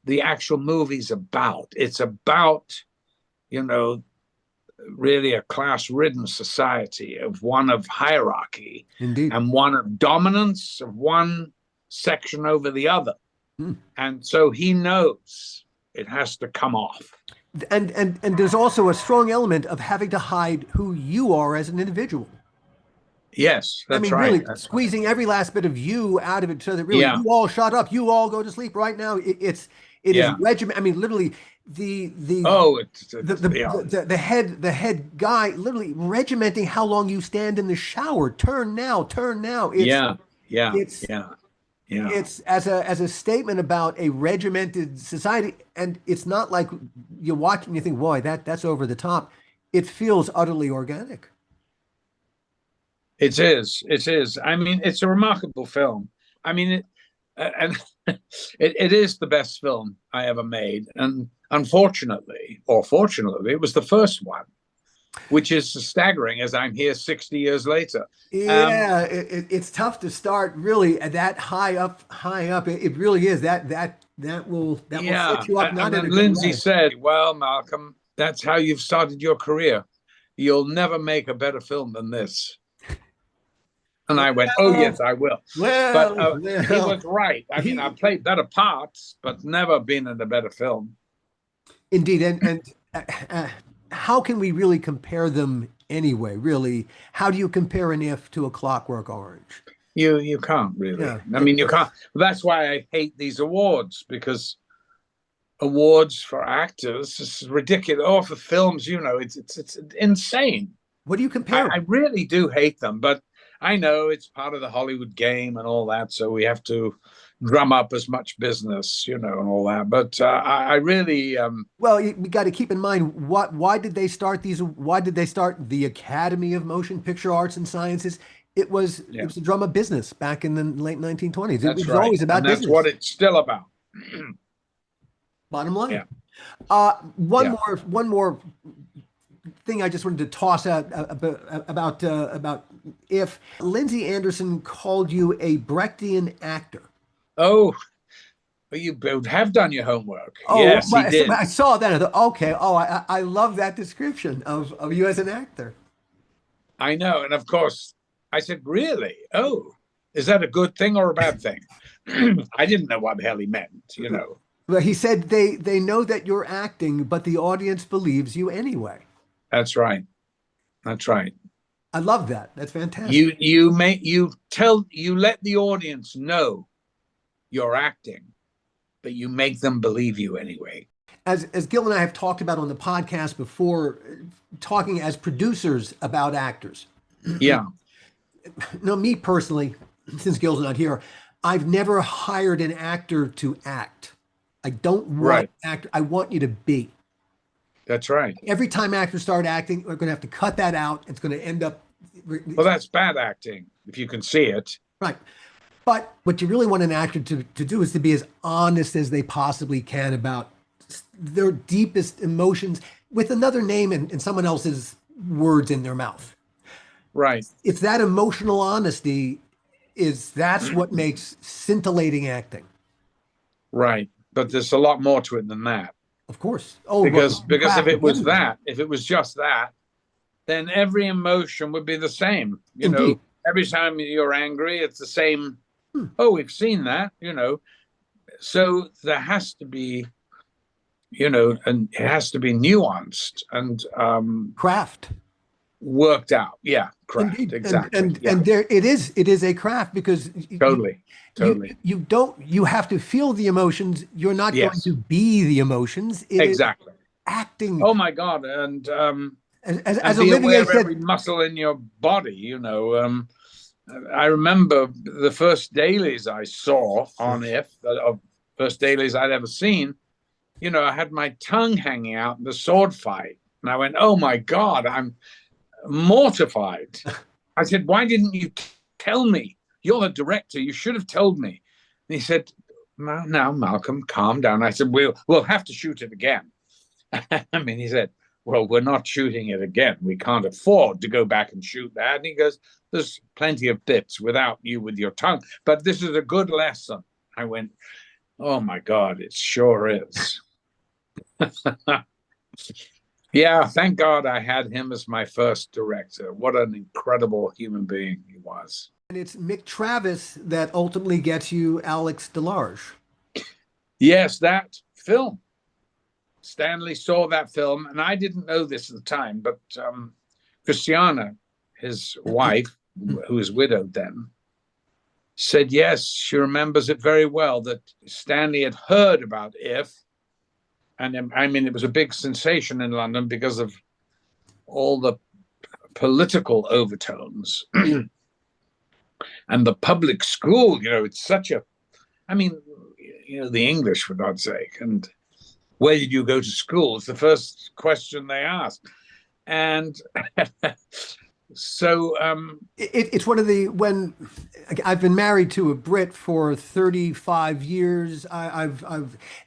the actual movie's about. It's about, really a class-ridden society, of one of hierarchy. Indeed. And one of dominance of one section over the other. And so he knows it has to come off. And there's also a strong element of having to hide who you are as an individual. Yes, that's right. Really squeezing every last bit of you out of it, so that really you all shut up, you all go to sleep right now. It is regiment. literally the head guy literally regimenting how long you stand in the shower. Turn now. It's as a statement about a regimented society, and it's not like you watch and you think, boy, that's over the top. It feels utterly organic. It is. It's a remarkable film. It is the best film I ever made, and unfortunately, or fortunately, it was the first one, which is staggering as I'm here 60 years later. It's tough to start really at that high up. It really is. That will set you up. Not in a good Lindsey way. said, "Well, Malcolm, that's how you've started your career. You'll never make a better film than this." And I went, "Oh yes, I will." He was right. I've played better parts, but never been in a better film. Indeed, and how can we really compare them anyway? Really, how do you compare an If to a Clockwork Orange? You can't really. You can't. That's why I hate these awards, because awards for actors. It's ridiculous. Or for films, it's insane. What do you compare? I really do hate them, but I know it's part of the Hollywood game and all that, so we have to drum up as much business, and all that. But I really well, we got to keep in mind why did they start these? Why did they start the Academy of Motion Picture Arts and Sciences? It was a drum of business back in the late 1920s. It was always about and that's business. what it's still about. Bottom line. Yeah. One more thing I just wanted to toss out about if Lindsey Anderson called you a Brechtian actor. Oh, you have done your homework. Oh, yes, he did. I saw that. I thought, okay. Oh, I love that description of you as an actor. I know. And of course, I said, really? Oh, is that a good thing or a bad thing? I didn't know what the hell he meant, Well, he said they know that you're acting, but the audience believes you anyway. That's right. That's right. I love that. That's fantastic. You let the audience know you're acting, but you make them believe you anyway. As Gil and I have talked about on the podcast before, talking as producers about actors. Yeah. No, me personally, since Gil's not here, I've never hired an actor to act. I don't want an actor. I want you to be. That's right. Every time actors start acting, we're going to have to cut that out. It's going to end up. Well, that's bad acting, if you can see it. Right. But what you really want an actor to do is to be as honest as they possibly can about their deepest emotions with another name and someone else's words in their mouth. Right. It's that emotional honesty that's what makes scintillating acting. Right. But there's a lot more to it than that. Of course. Oh, because if it was that, if it was just that, then every emotion would be the same. Indeed. Every time you're angry, it's the same. Oh, we've seen that, So there has to be, and it has to be nuanced and craft. Worked out. Yeah, craft. Indeed. Exactly. And there it is a craft because totally. You have to feel the emotions. You're not going to be the emotions. Exactly. Acting. Oh my God. And as be Olivier aware of said, every muscle in your body, I remember the first dailies I saw on first dailies I'd ever seen, I had my tongue hanging out in the sword fight. And I went, oh my God, I'm mortified. I said, why didn't you tell me? You're the director. You should have told me. And he said, now, Malcolm, calm down. I said, we'll have to shoot it again. He said, well, we're not shooting it again. We can't afford to go back and shoot that. And he goes, there's plenty of bits without you with your tongue, but this is a good lesson. I went, oh my God, it sure is. Yeah, thank God I had him as my first director. What an incredible human being he was. And it's Mick Travis that ultimately gets you Alex DeLarge. Yes, that film. Stanley saw that film, and I didn't know this at the time, but Christiana, his wife, who was widowed then, said yes, she remembers it very well, that Stanley had heard about If. And it was a big sensation in London because of all the political overtones. And the public school, it's such a, the English, for God's sake. And where did you go to school? It's the first question they ask. And so it's one of when I've been married to a Brit for 35 years.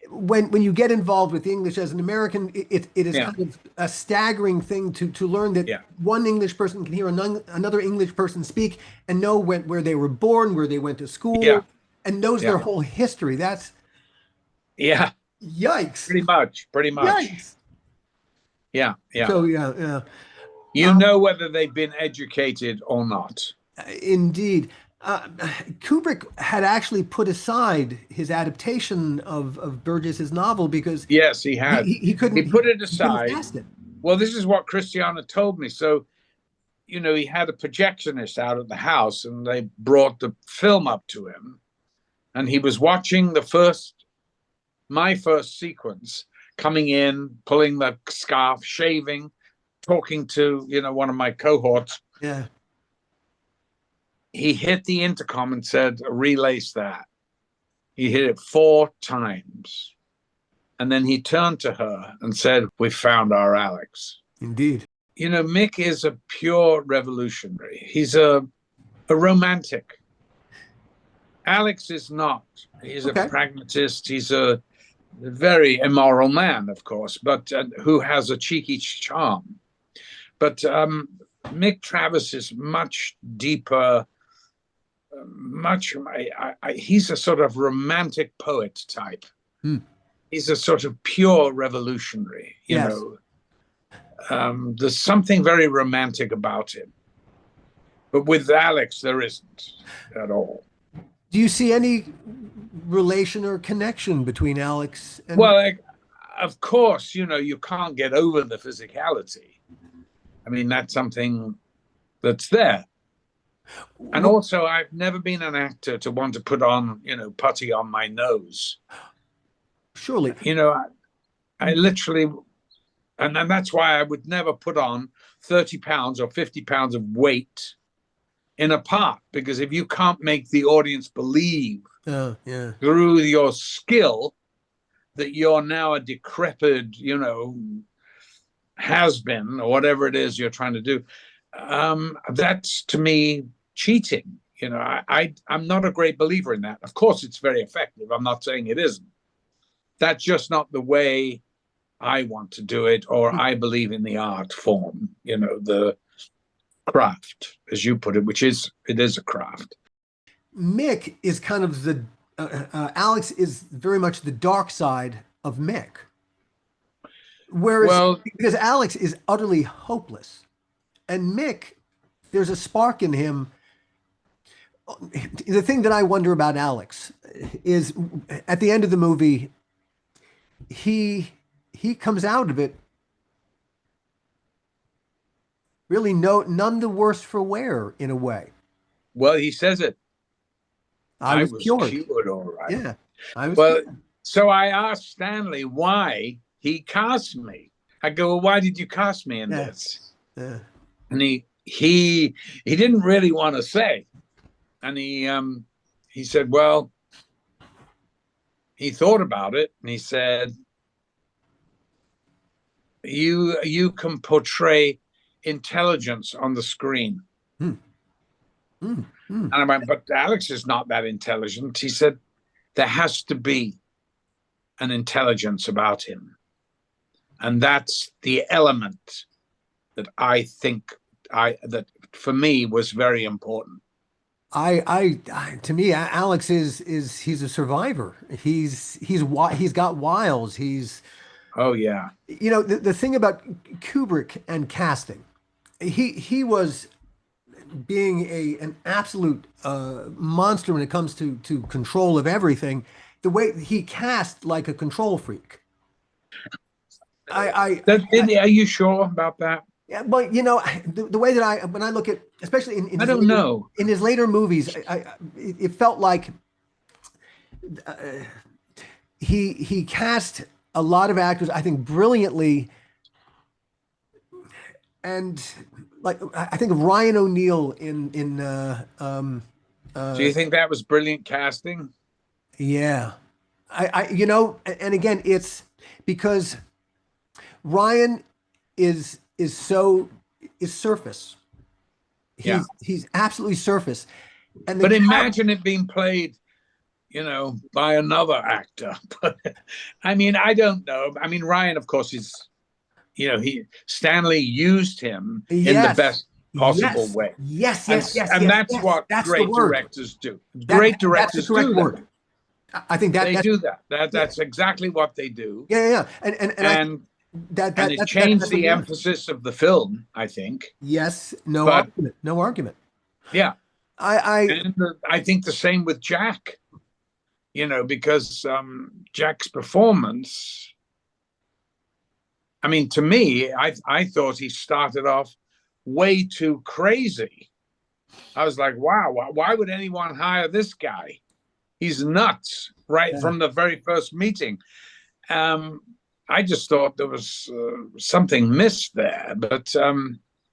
When you get involved with English as an American, it is kind of a staggering thing to learn that one English person can hear another English person speak and know where they were born, where they went to school, and knows their whole history. That's yikes. Pretty much. Yikes. Yeah. So You know whether they've been educated or not. Indeed. Kubrick had actually put aside his adaptation of Burgess's novel because yes, he had. He couldn't. He put it aside. It. Well, this is what Christiana told me. So, he had a projectionist out at the house, and they brought the film up to him, and he was watching the first my first sequence, coming in, pulling the scarf, shaving, talking to, one of my cohorts. Yeah. He hit the intercom and said, relace that. He hit it 4 times. And then he turned to her and said, we found our Alex. Indeed. Mick is a pure revolutionary. He's a romantic. Alex is not. He's a pragmatist. He's a very immoral man, of course, but who has a cheeky charm. But Mick Travis is much deeper, he's a sort of romantic poet type. He's a sort of pure revolutionary, you know. There's something very romantic about him. But with Alex, there isn't at all. Do you see any relation or connection between Alex and... Well, of course, you can't get over the physicality. I mean, that's something that's there. And also, I've never been an actor to want to put on, putty on my nose. Surely. I literally, and that's why I would never put on 30 pounds or 50 pounds of weight in a part, because if you can't make the audience believe through your skill that you're now a decrepit, has-been or whatever it is you're trying to do, that's to me cheating. I'm not a great believer in that. Of course, it's very effective. I'm not saying it isn't. That's just not the way I want to do it, or I believe in the art form, the craft, as you put it, it is a craft. Mick is kind of the, Alex is very much the dark side of Mick. Whereas, because Alex is utterly hopeless. And Mick, there's a spark in him. The thing that I wonder about Alex is at the end of the movie, he comes out of it really none the worse for wear, in a way. Well, he says it. I was cured. All right. Yeah. So I asked Stanley why he cast me. I go, well, why did you cast me in this? Yeah. And he didn't really want to say. And he said, well, he thought about it, and he said, you can portray intelligence on the screen. And I went, but Alex is not that intelligent. He said, there has to be an intelligence about him. And that's the element that I think that for me was very important. To me, Alex he's a survivor. He's got wiles. Oh yeah. The thing about Kubrick and casting, he was being an absolute monster when it comes to control of everything. The way he cast like a control freak. Are you sure about that? Yeah, but the way that when I look at, especially in I don't know, in his later movies, it felt like he cast a lot of actors, I think, brilliantly. And like, I think of Ryan O'Neal in do you think that was brilliant casting? Yeah. And again, it's because Ryan is surface. He's absolutely surface. But imagine it being played, by another actor. But I mean, I don't know. I mean, Ryan, of course, is, Stanley used him in the best possible way. Yes. And that's what great directors do. Great directors do that. I think they do that. That's exactly what they do. Yeah. And it changed the emphasis of the film, I think. Yes, no argument. Yeah. I think the same with Jack, because Jack's performance, I mean, to me, I thought he started off way too crazy. I was like, wow, why would anyone hire this guy? he's nuts right from the very first meeting. I just thought there was something missed there, but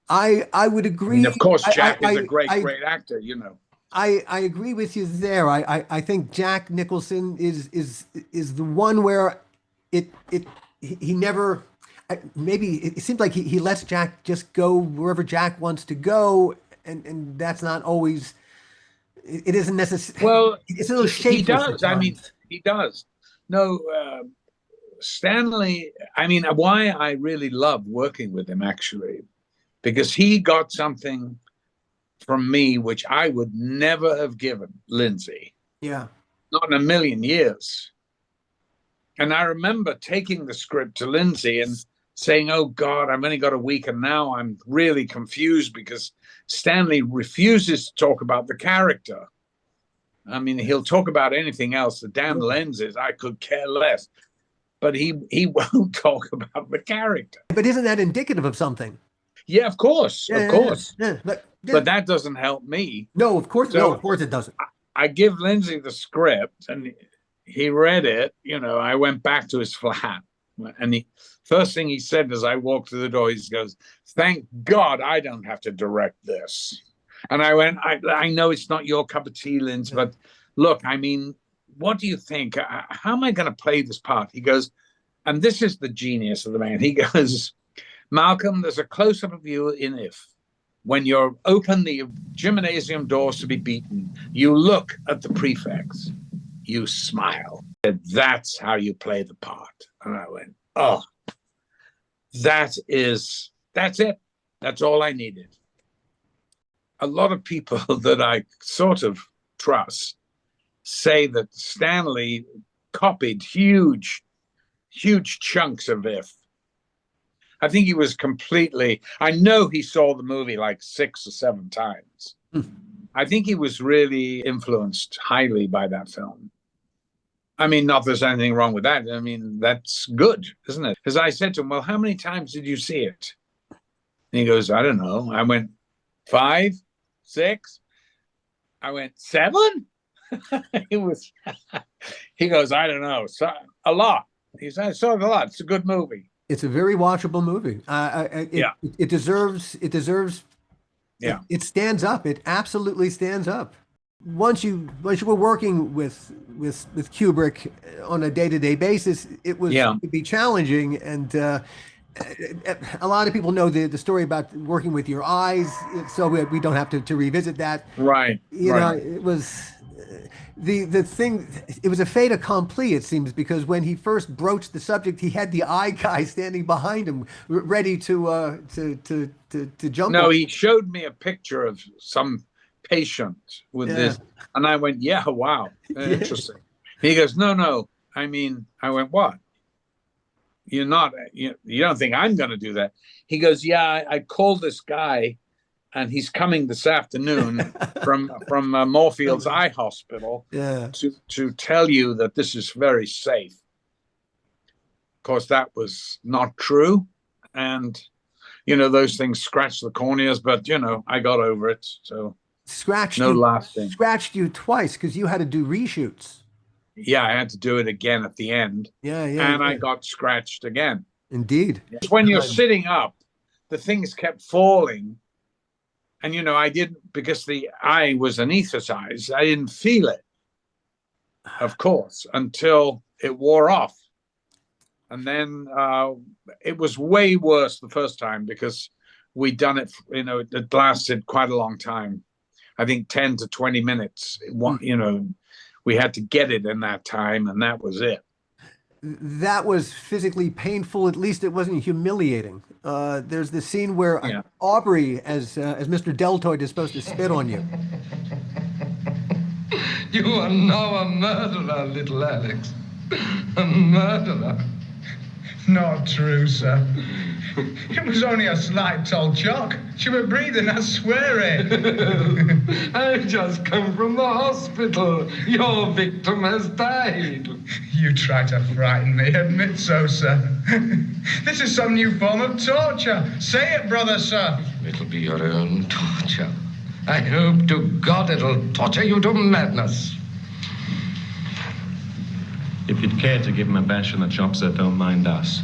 I would agree. I mean, of course, Jack is a great actor, you know. I agree with you there. I think Jack Nicholson is the one where he never, maybe it seems like he lets Jack just go wherever Jack wants to go, and that's not always. It isn't necessary. Well, it's a little shaky. He does. I mean, he does. No, Stanley. I mean, why I really love working with him actually, because he got something from me which I would never have given Lindsey. Yeah. Not in a million years. And I remember taking the script to Lindsey and saying, oh God, I've only got a week and now I'm really confused because Stanley refuses to talk about the character. I mean, he'll talk about anything else. The damn lenses, I could care less. But he won't talk about the character. But isn't that indicative of something? Yeah, of course, of course. Yeah. But that doesn't help me. No, of course, So of course it doesn't. I give Lindsey the script and he read it. You know, I went back to his flat and the first thing he said as I walked through the door, he goes, thank God I don't have to direct this. And I went, I know it's not your cup of tea, Lindsey, but look, I mean, what do you think? How am I going to play this part? He goes, and this is the genius of the man. He goes, Malcolm, there's a close-up of you in If. When you open the gymnasium doors to be beaten, you look at the prefects, you smile. That's how you play the part. And I went, oh, that's it. That's all I needed. A lot of people that I sort of trust say that Stanley copied huge chunks of If. I think he was I know he saw the movie like 6 or 7 times. I think he was really influenced highly by that film. I mean, not there's anything wrong with that. I mean, that's good, isn't it? Because I said to him, well, how many times did you see it? And he goes, I don't know. I went, 5, 6. I went, 7? He goes, I don't know. So, a lot. He said, I saw it a lot. It's a good movie. It's a very watchable movie. It deserves. Yeah. It stands up. It absolutely stands up. Once you were working with Kubrick on a day-to-day basis, it could be challenging. And a lot of people know the story about working with your eyes, so we don't have to revisit that. Right. You know, it was. The thing, it was a fait accompli, it seems, because when he first broached the subject, he had the eye guy standing behind him, ready to jump. No, he showed me a picture of some patient with this, and I went, "Yeah, wow, interesting." He goes, "No, I mean," I went, "What? You don't think I'm going to do that?" He goes, "Yeah, I called this guy." And he's coming this afternoon from Moorfields Eye Hospital to tell you that this is very safe. Of course, that was not true. And, you know, those things scratch the corneas, but, you know, I got over it. So scratched you twice because you had to do reshoots. Yeah, I had to do it again at the end. And I got scratched again. Indeed. When you're sitting up, the things kept falling. And, you know, I didn't, because the eye was anesthetized, I didn't feel it, of course, until it wore off. And then it was way worse the first time because we'd done it, you know, it lasted quite a long time. I think 10 to 20 minutes, you know, we had to get it in that time, and that was it. That was physically painful. At least it wasn't humiliating. There's the scene where Aubrey, as Mr. Deltoid, is supposed to spit on you. You are now a murderer, little Alex. A murderer. Not true, sir. It was only a slight told shock. She was breathing, I swear it. I've just come from the hospital. Your victim has died. You try to frighten me, admit so, sir. This is some new form of torture. Say it, brother, sir. It'll be your own torture. I hope to God it'll torture you to madness. If you'd care to give him a bash on the chops, sir, don't mind us.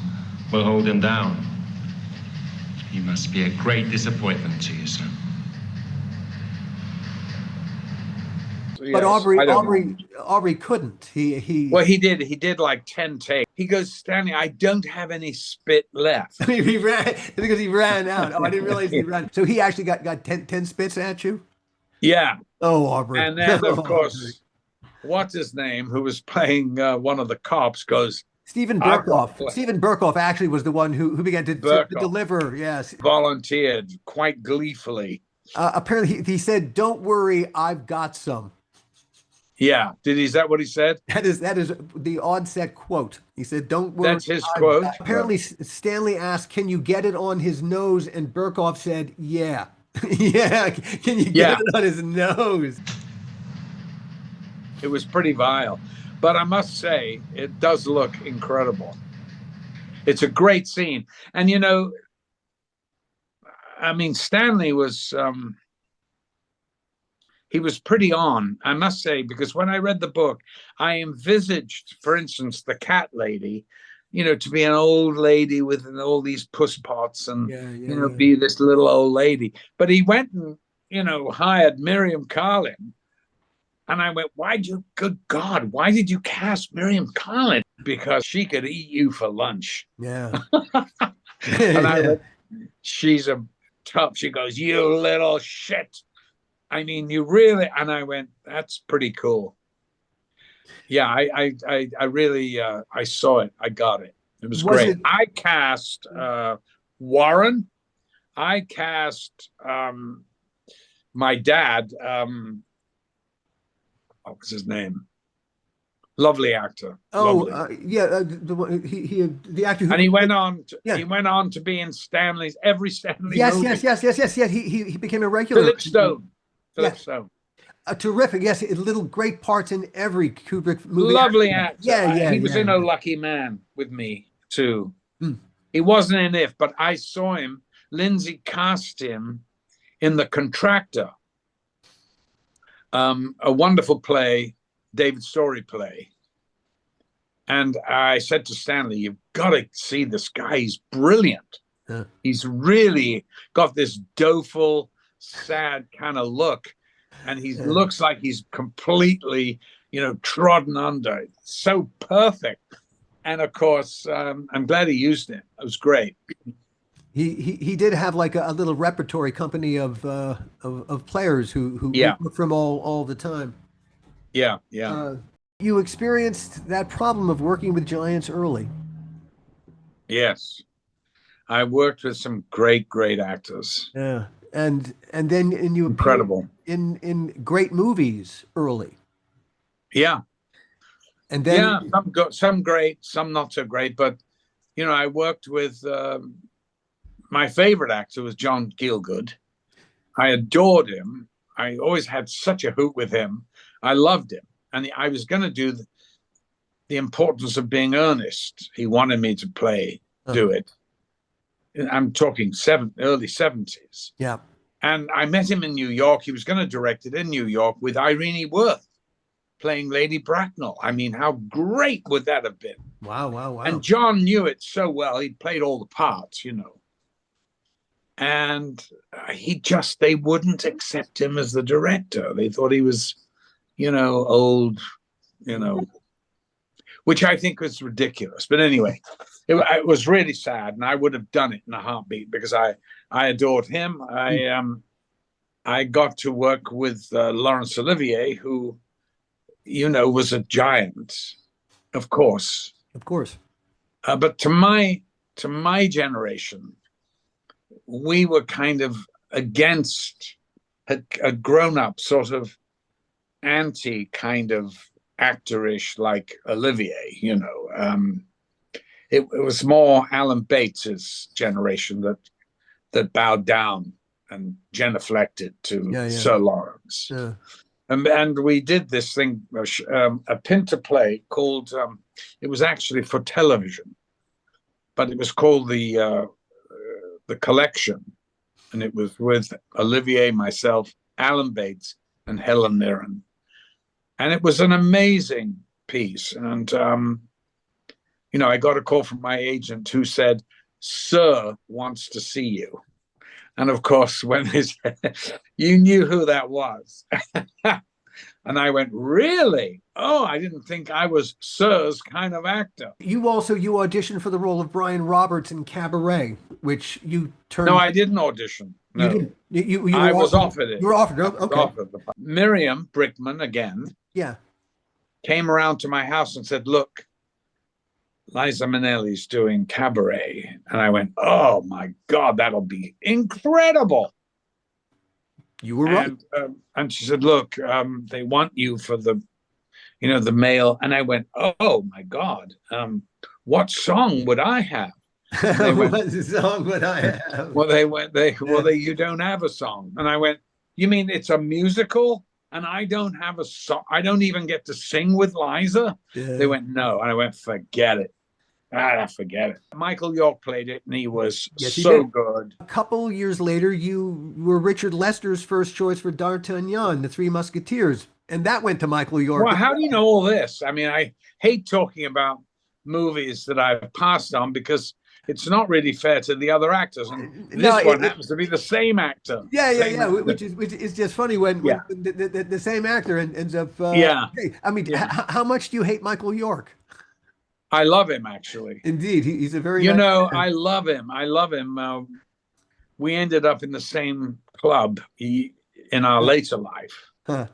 We'll hold him down. He must be a great disappointment to you, sir. But Aubrey couldn't. Well, he did like 10 takes. He goes, Stanley, I don't have any spit left. He ran because he ran out. Oh, I didn't realize he ran. So he actually got 10 spits at you? Yeah. Oh, Aubrey. And then, of course, what's his name, who was playing one of the cops, goes, Stephen Burkoff. Stephen Burkoff actually was the one who began to deliver. Yes. Volunteered quite gleefully. Apparently, he said, "Don't worry, I've got some." Yeah. Is that what he said? That is the onset quote. He said, "Don't worry." That's his quote. Apparently, Stanley asked, "Can you get it on his nose?" And Burkoff said, "Yeah." Yeah. Can you get it on his nose? It was pretty vile. But I must say, it does look incredible. It's a great scene. And, you know, I mean, Stanley was, he was pretty on, I must say, because when I read the book, I envisaged, for instance, the cat lady, you know, to be an old lady with all these puss pots and, be this little old lady. But he went and, you know, hired Miriam Carlin. And I went, good God, why did you cast Miriam Carlin? Because she could eat you for lunch. Yeah. And I went, she's a tough. She goes, you little shit. I mean, you really, and I went, that's pretty cool. Yeah, I really, I saw it. I got it. It was great. I cast Warren. I cast my dad. What was his name? Lovely actor. Oh, the actor who, and he went on. He went on to be in every Stanley. Yes, movie. yes. He became a regular. Philip Stone. Stone. Terrific. Yes, little great parts in every Kubrick movie. Lovely actor. Yeah. He was in Oh Lucky Man with me too. He wasn't in If, but I saw him. Lindsey cast him in The Contractor. A wonderful play, David Story play. And I said to Stanley, you've got to see this guy. He's brilliant. Yeah. He's really got this doleful, sad kind of look. And he looks like he's completely, you know, trodden under. So perfect. And of course, I'm glad he used it. It was great. He did have like a little repertory company of players who worked from all the time. Yeah. You experienced that problem of working with giants early. Yes, I worked with some great actors. Yeah, and then you incredible in great movies early. Yeah, and then some great, some not so great. But you know, I worked with. My favorite actor was John Gielgud. I adored him. I always had such a hoot with him. I loved him. And I was going to do the importance of being earnest. He wanted me to do it. I'm talking early 70s. Yeah. And I met him in New York. He was going to direct it in New York with Irene Worth playing Lady Bracknell. I mean, how great would that have been? Wow. And John knew it so well. He played all the parts, you know. And they wouldn't accept him as the director. They thought he was, you know, old, you know, which I think was ridiculous. But anyway, it was really sad. And I would have done it in a heartbeat because I adored him. I got to work with Laurence Olivier, who, you know, was a giant, of course. Of course. But to my generation, we were kind of against a grown-up sort of anti kind of actorish like Olivier, you know. It was more Alan Bates's generation that bowed down and genuflected to Sir Lawrence. Yeah. And we did this thing, a Pinter play called, it was actually for television, but it was called The Collection. And it was with Olivier, myself, Alan Bates, and Helen Mirren. And it was an amazing piece. And, I got a call from my agent who said, "Sir wants to see you." And of course, when they said, you knew who that was. And I went, "Really? Oh, I didn't think I was Sir's kind of actor." You auditioned for the role of Brian Roberts in Cabaret, which you turned. No, I didn't audition. No. You didn't. You I was offered it. You were offered. Okay. Offered Miriam Brickman again. Yeah. Came around to my house and said, "Look, Liza Minnelli's doing Cabaret." And I went, "Oh my God, that'll be incredible." You were right. And she said, "Look, they want you for the male." And I went, "Oh my God, what song would I have?" What song would I have? Well, you don't have a song. And I went, "You mean it's a musical? And I don't have a song. I don't even get to sing with Liza." Yeah. They went, "No." And I went, "Forget it. Forget it." Michael York played it, and he was so good. A couple years later, you were Richard Lester's first choice for D'Artagnan, the Three Musketeers, and that went to Michael York. Well, how do you know all this? I mean, I hate talking about movies that I've passed on because it's not really fair to the other actors. And this one happens to be the same actor. Yeah. Which is just funny when the same actor ends up. I mean, how much do you hate Michael York? I love him, actually. Indeed, he's a very. I love him. I love him. We ended up in the same club in our later life. Huh.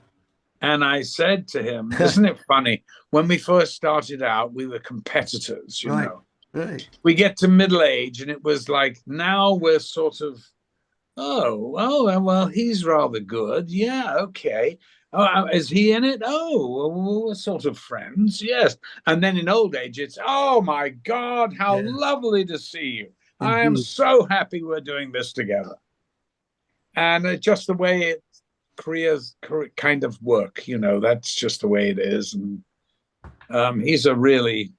And I said to him, "Isn't it funny? When we first started out, we were competitors, you know. Right. We get to middle age, and it was like, now we're sort of, well, he's rather good. Yeah, okay. Oh, is he in it? Oh, well, we're sort of friends. Yes." And then in old age, it's, "Oh my God, how lovely to see you. I am so happy we're doing this together." And just the way careers kind of work, that's just the way it is. And he's a really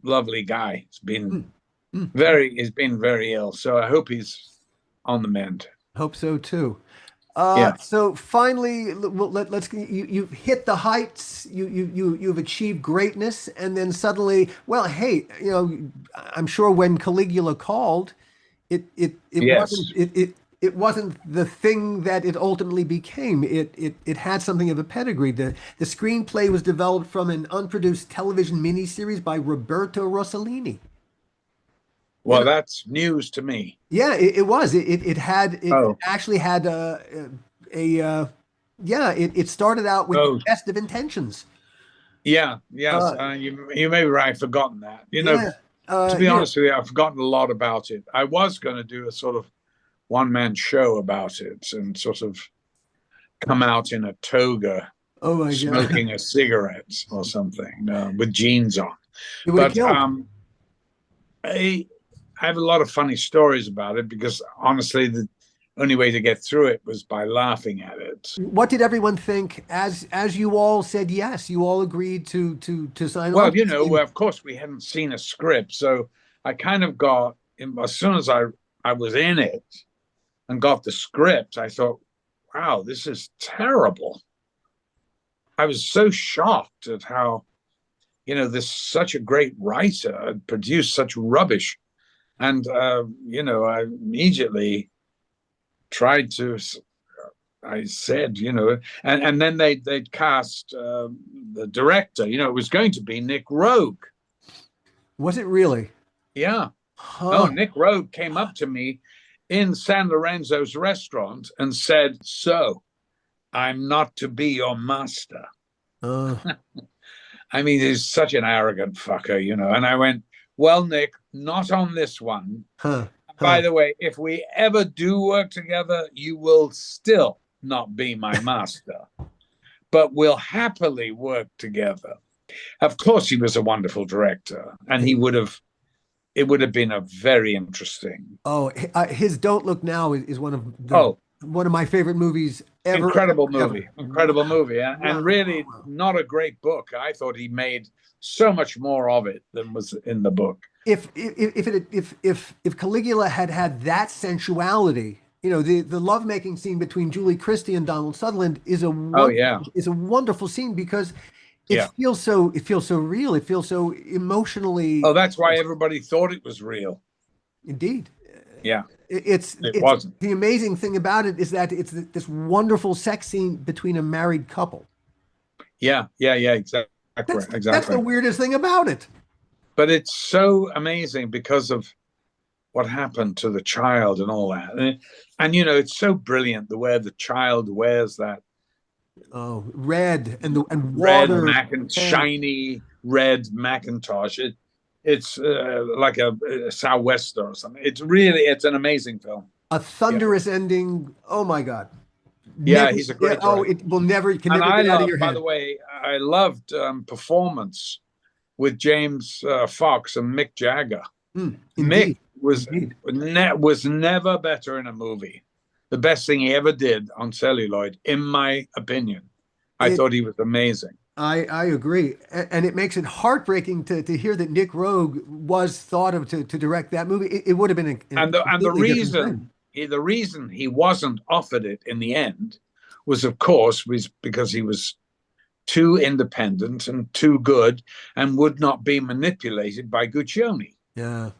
lovely guy. He's been very ill. So I hope he's on the mend. Hope so too. So finally, let's. You've hit the heights. You've achieved greatness, and then suddenly, well, hey, I'm sure when Caligula called, it wasn't the thing that it ultimately became. It had something of a pedigree. The screenplay was developed from an unproduced television miniseries by Roberto Rossellini. Well, that's news to me. Yeah, it was. It actually had it started out with the best of intentions. Yeah, yes, you may be right. I've forgotten that. To be honest with you, I've forgotten a lot about it. I was going to do a sort of one-man show about it and sort of come out in a toga, smoking a cigarette or something with jeans on. But I have a lot of funny stories about it because honestly, the only way to get through it was by laughing at it. What did everyone think as you all said yes? You all agreed to sign on? Well, of course, we hadn't seen a script, so I kind of got, as soon as I was in it and got the script, I thought, wow, this is terrible. I was so shocked at how, this such a great writer had produced such rubbish. And, I immediately tried to, I said, and then they'd cast the director, it was going to be Nick Rogue. Was it really? Yeah. Huh. Oh, Nick Rogue came up to me in San Lorenzo's restaurant and said, "So, I'm not to be your master." I mean, he's such an arrogant fucker, and I went, "Well, Nick, not on this one. By the way, if we ever do work together, you will still not be my master, but we'll happily work together." Of course, he was a wonderful director, and it would have been a very interesting. His Don't Look Now is one of my favorite movies ever. Incredible movie. And really not a great book. I thought he made so much more of it than was in the book. If Caligula had that sensuality, the lovemaking scene between Julie Christie and Donald Sutherland is a wonderful scene because Yeah. It feels so real. It feels so emotionally. Oh, that's why everybody thought it was real. Indeed. Yeah. It's wasn't. the amazing thing about it is that it's this wonderful sex scene between a married couple. Yeah. Exactly. That's the weirdest thing about it. But it's so amazing because of what happened to the child and all that. And it's so brilliant the way the child wears that red and red water shiny red Macintosh. It's like a sou'wester or something. It's an amazing film. A thunderous ending. Oh my God. Yeah, he's a great director. It will never, you can And never get out of your head. By the way, I loved Performance with James Fox and Mick Jagger. Mick was never better in a movie. The best thing he ever did on celluloid, in my opinion. I thought he was amazing. I agree. And it makes it heartbreaking to hear that Nick Rogue was thought of to direct that movie. It would have been the reason he wasn't offered it in the end was because he was too independent and too good and would not be manipulated by Guccione. Yeah.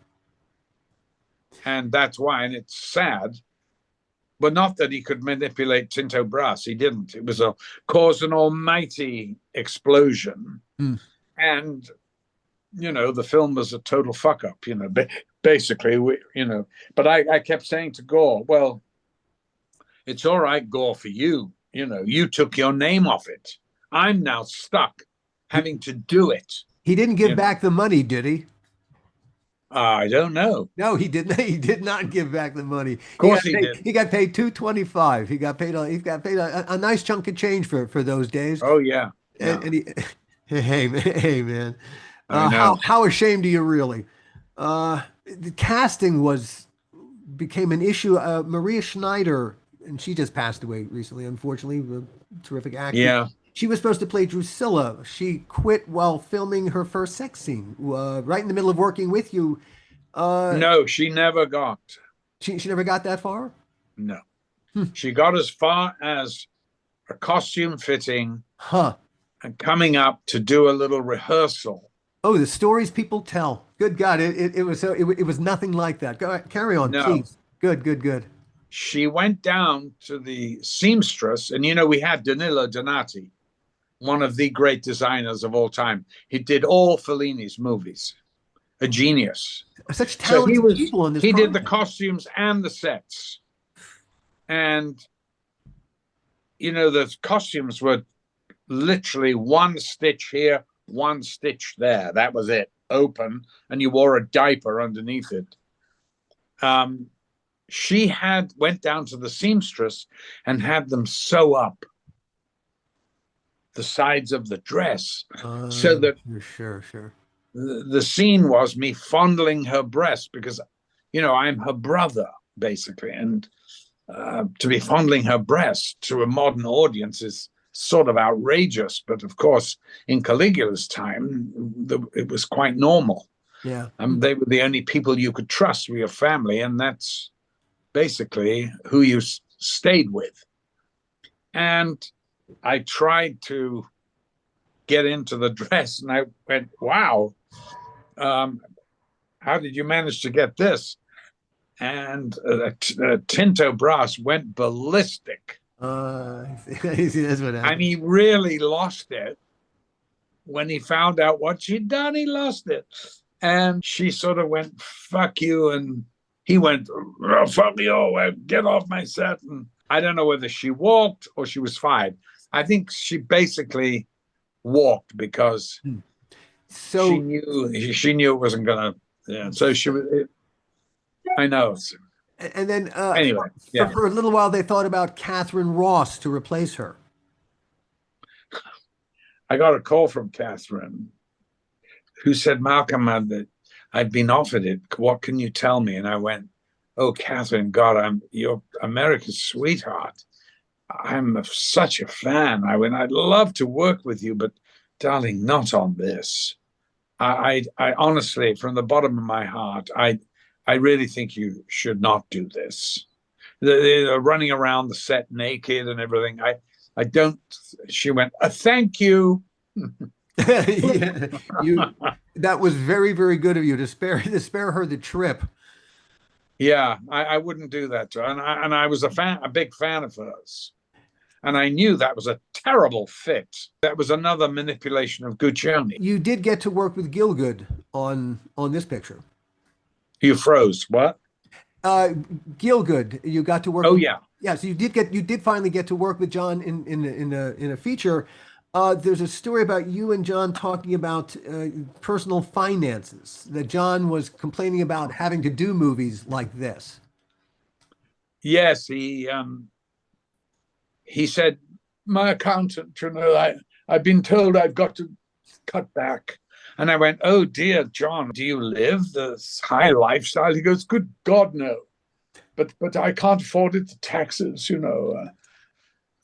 And that's why, and it's sad, but not that he could manipulate Tinto Brass. He didn't. It was caused an almighty explosion. And, the film was a total fuck up, basically, but I kept saying to Gore, well, it's all right, Gore, for you. You took your name off it. I'm now stuck having to do it. He didn't give back the money, did he? I don't know. No, he didn't. He did not give back the money. Of course he did. He got paid $225. He got paid a nice chunk of change for those days. Oh yeah. And hey man, how ashamed are you really? The casting became an issue. Maria Schneider, and she just passed away recently, unfortunately. A terrific actor. Yeah. She was supposed to play Drusilla. She quit while filming her first sex scene, right in the middle of working with you. No, she never got. She never got that far? No. She got as far as a costume fitting and coming up to do a little rehearsal. Oh, the stories people tell. Good God, it was nothing like that. Go ahead, carry on, please. Good. She went down to the seamstress, and we had Danilo Donati, one of the great designers of all time. He did all Fellini's movies. A genius. Such talented people in this project. He did the costumes and the sets. And, the costumes were literally one stitch here, one stitch there. That was it. Open. And you wore a diaper underneath it. She went down to the seamstress and had them sew up the sides of the dress so that sure the scene was me fondling her breast because I'm her brother basically, and to be fondling her breast to a modern audience is sort of outrageous, but of course in Caligula's time it was quite normal. They were the only people you could trust with your family, and that's basically who you stayed with. And I tried to get into the dress, and I went, wow, how did you manage to get this? And Tinto Brass went ballistic. And he really lost it. When he found out what she'd done, he lost it. And she sort of went, fuck you. And he went, oh, fuck you, get off my set. And I don't know whether she walked or she was fired. I think she basically walked because she knew it wasn't going to. Yeah, so I know. And then anyway, for a little while, they thought about Catherine Ross to replace her. I got a call from Catherine who said, Malcolm, I've been offered it. What can you tell me? And I went, oh, Catherine, God, you're America's sweetheart. I'm such a fan. I went, I'd love to work with you, but darling, not on this. I honestly, from the bottom of my heart, I really think you should not do this. They're running around the set naked and everything. I don't. She went, thank you. Yeah, that was very, very good of you to spare her the trip. Yeah, I wouldn't do that to her. And I was a big fan of hers. And I knew that was a terrible fit. That was another manipulation of Guccione. You did get to work with Gielgud on this picture. You froze. What? Gielgud, you got to work. Oh with, yeah. Yeah. So you did finally get to work with John in a feature. There's a story about you and John talking about personal finances, that John was complaining about having to do movies like this. Yes, he said, my accountant, I've been told I've got to cut back. And I went, oh dear, John, do you live this high lifestyle? He goes, good God, no. But I can't afford it, the taxes,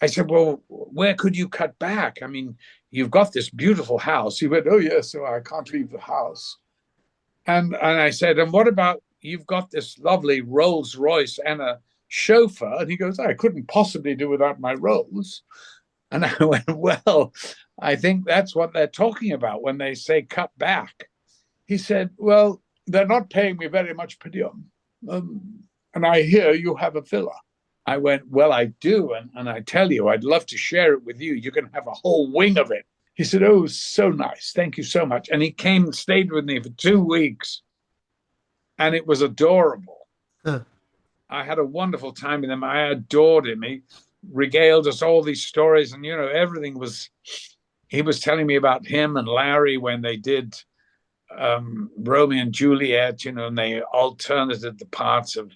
I said, well, where could you cut back? I mean, you've got this beautiful house. He went, oh yes, so I can't leave the house. And I said, and what about, you've got this lovely Rolls Royce and a chauffeur? And he goes, I couldn't possibly do without my Rolls. And I went, well, I think that's what they're talking about when they say cut back. He said, well, they're not paying me very much per diem. And I hear you have a villa. I went, well, I do. And I tell you, I'd love to share it with you. You can have a whole wing of it. He said, oh, so nice. Thank you so much. And he came and stayed with me for 2 weeks. And it was adorable. Huh. I had a wonderful time with him. I adored him. He regaled us all these stories. And, everything was, he was telling me about him and Larry when they did Romeo and Juliet, and they alternated the parts of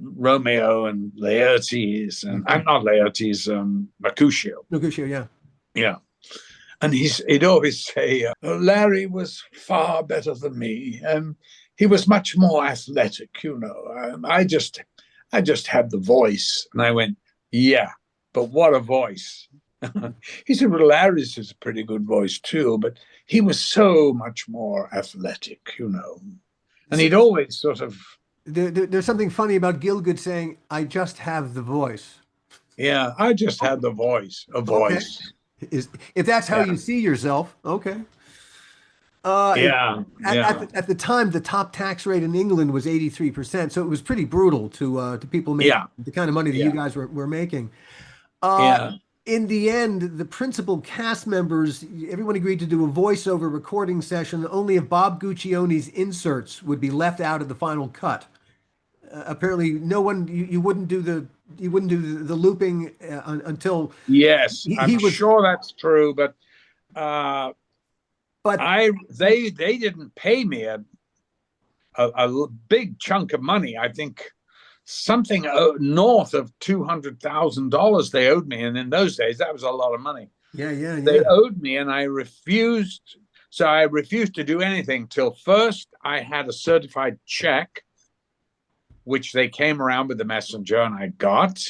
Romeo and Laertes, and I'm not Laertes, Mercutio. Mercutio, yeah. Yeah. And he'd always say, Larry was far better than me. He was much more athletic, I just had the voice. And I went, yeah, but what a voice. He said, well, Larry's is a pretty good voice too, but he was so much more athletic, And he'd always sort of... There's something funny about Gielgud saying, I just have the voice. Yeah, I just had the voice, a voice. Okay. If that's how you see yourself, okay. Yeah. At the time, the top tax rate in England was 83%, so it was pretty brutal to people making the kind of money that you guys were making. In the end, the principal cast members, everyone agreed to do a voiceover recording session. Only if Bob Guccione's inserts would be left out of the final cut. Apparently, no one you wouldn't do the looping until. Yes, I'm sure that's true, but they didn't pay me a big chunk of money. I think something north of $200,000 they owed me, and in those days that was a lot of money. Yeah. They owed me, and I refused. So I refused to do anything till first I had a certified check, which they came around with the messenger, and I got.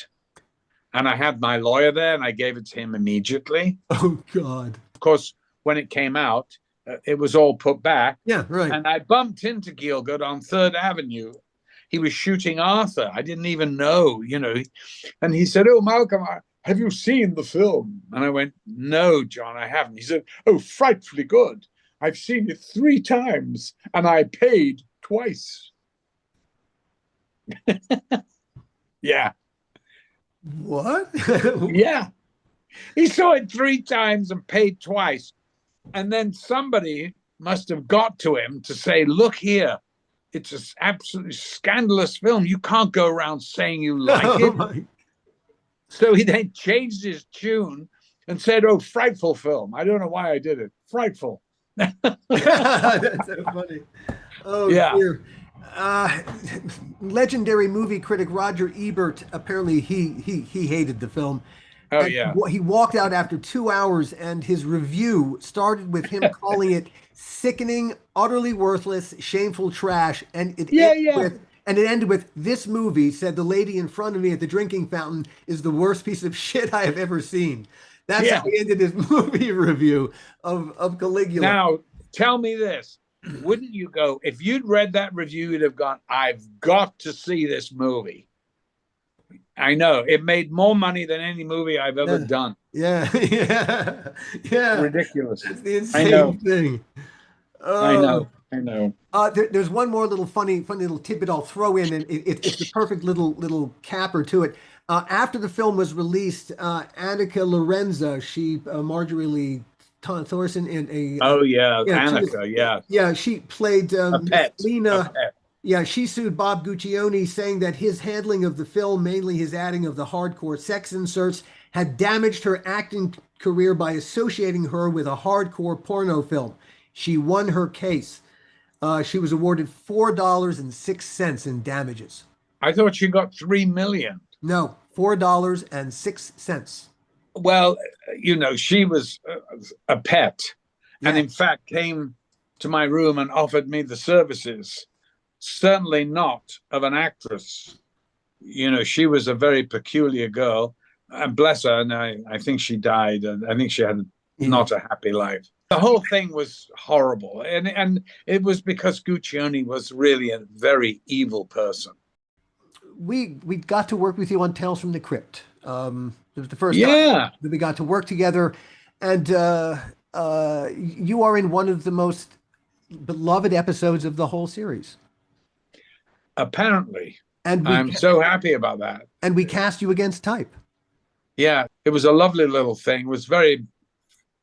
And I had my lawyer there, and I gave it to him immediately. Oh, God. Of course, when it came out, it was all put back. Yeah, right. And I bumped into Gielgud on 3rd Avenue. He was shooting Arthur. I didn't even know, And he said, oh, Malcolm, have you seen the film? And I went, no, John, I haven't. He said, oh, frightfully good. I've seen it 3 times, and I paid twice. Yeah. What? Yeah. He saw it 3 times and paid twice. And then somebody must have got to him to say, look here, it's an absolutely scandalous film. You can't go around saying you like it. So he then changed his tune and said, oh, frightful film. I don't know why I did it. Frightful. That's so funny. Oh, yeah. Dear. Legendary movie critic Roger Ebert, apparently he hated the film. Oh, yeah. He walked out after 2 hours, and his review started with him calling it sickening, utterly worthless, shameful trash. And it ended with, this movie, said the lady in front of me at the drinking fountain, is the worst piece of shit I have ever seen. That's how he ended his movie review of Caligula. Now, tell me this. Wouldn't you go, if you'd read that review, you'd have gone, I've got to see this movie. I know. It made more money than any movie I've ever done. Yeah, yeah, yeah. Ridiculous. That's the I know. insane thing. I know. I know. There's one more little funny little tidbit I'll throw in, and it's the perfect little capper to it. After the film was released, Annika Lorenza, Marjorie Lee Thorson in a Oh yeah, yeah, Annika. Yeah, yeah, she played a Miss pet. A Lena. pet. Yeah, she sued Bob Guccione, saying that his handling of the film, mainly his adding of the hardcore sex inserts, had damaged her acting career by associating her with a hardcore porno film. She won her case. She was awarded $4.06 in damages. I thought she got 3 million. No, $4.06. Well, she was a pet, and Yeah. in fact came to my room and offered me the services. Certainly not of an actress. She was a very peculiar girl, and bless her. And I think she died, and I think she had not a happy life. The whole thing was horrible, and it was because Guccione was really a very evil person. We got to work with you on Tales from the Crypt. It was the first Yeah. time that we got to work together, and you are in one of the most beloved episodes of the whole series. Apparently, And I'm so happy about that. And we cast you against type. Yeah, it was a lovely little thing. It was very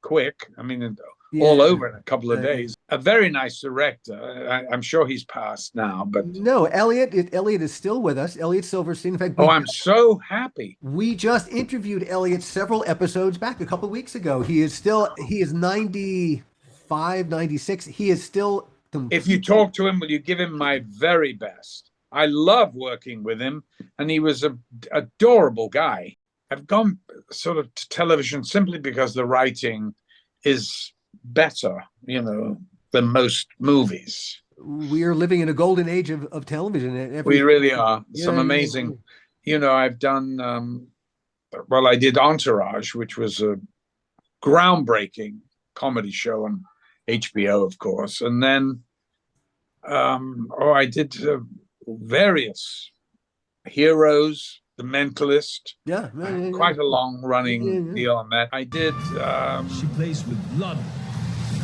quick. I mean, all over in a couple of days. A very nice director. I'm sure he's passed now, but no, Elliot is still with us. Elliot Silverstein. In fact, I'm so happy. We just interviewed Elliot several episodes back, a couple of weeks ago. He is 95, 96. He is still. If you talk to him, will you give him my very best? I love working with him, and he was an adorable guy. I've gone sort of to television simply because the writing is better, than most movies. We are living in a golden age of television. We really are. Some amazing, I've done, I did Entourage, which was a groundbreaking comedy show on HBO, of course. And then, I did various Heroes, The Mentalist. Yeah. Quite a long running deal on that. I did. She plays with blood.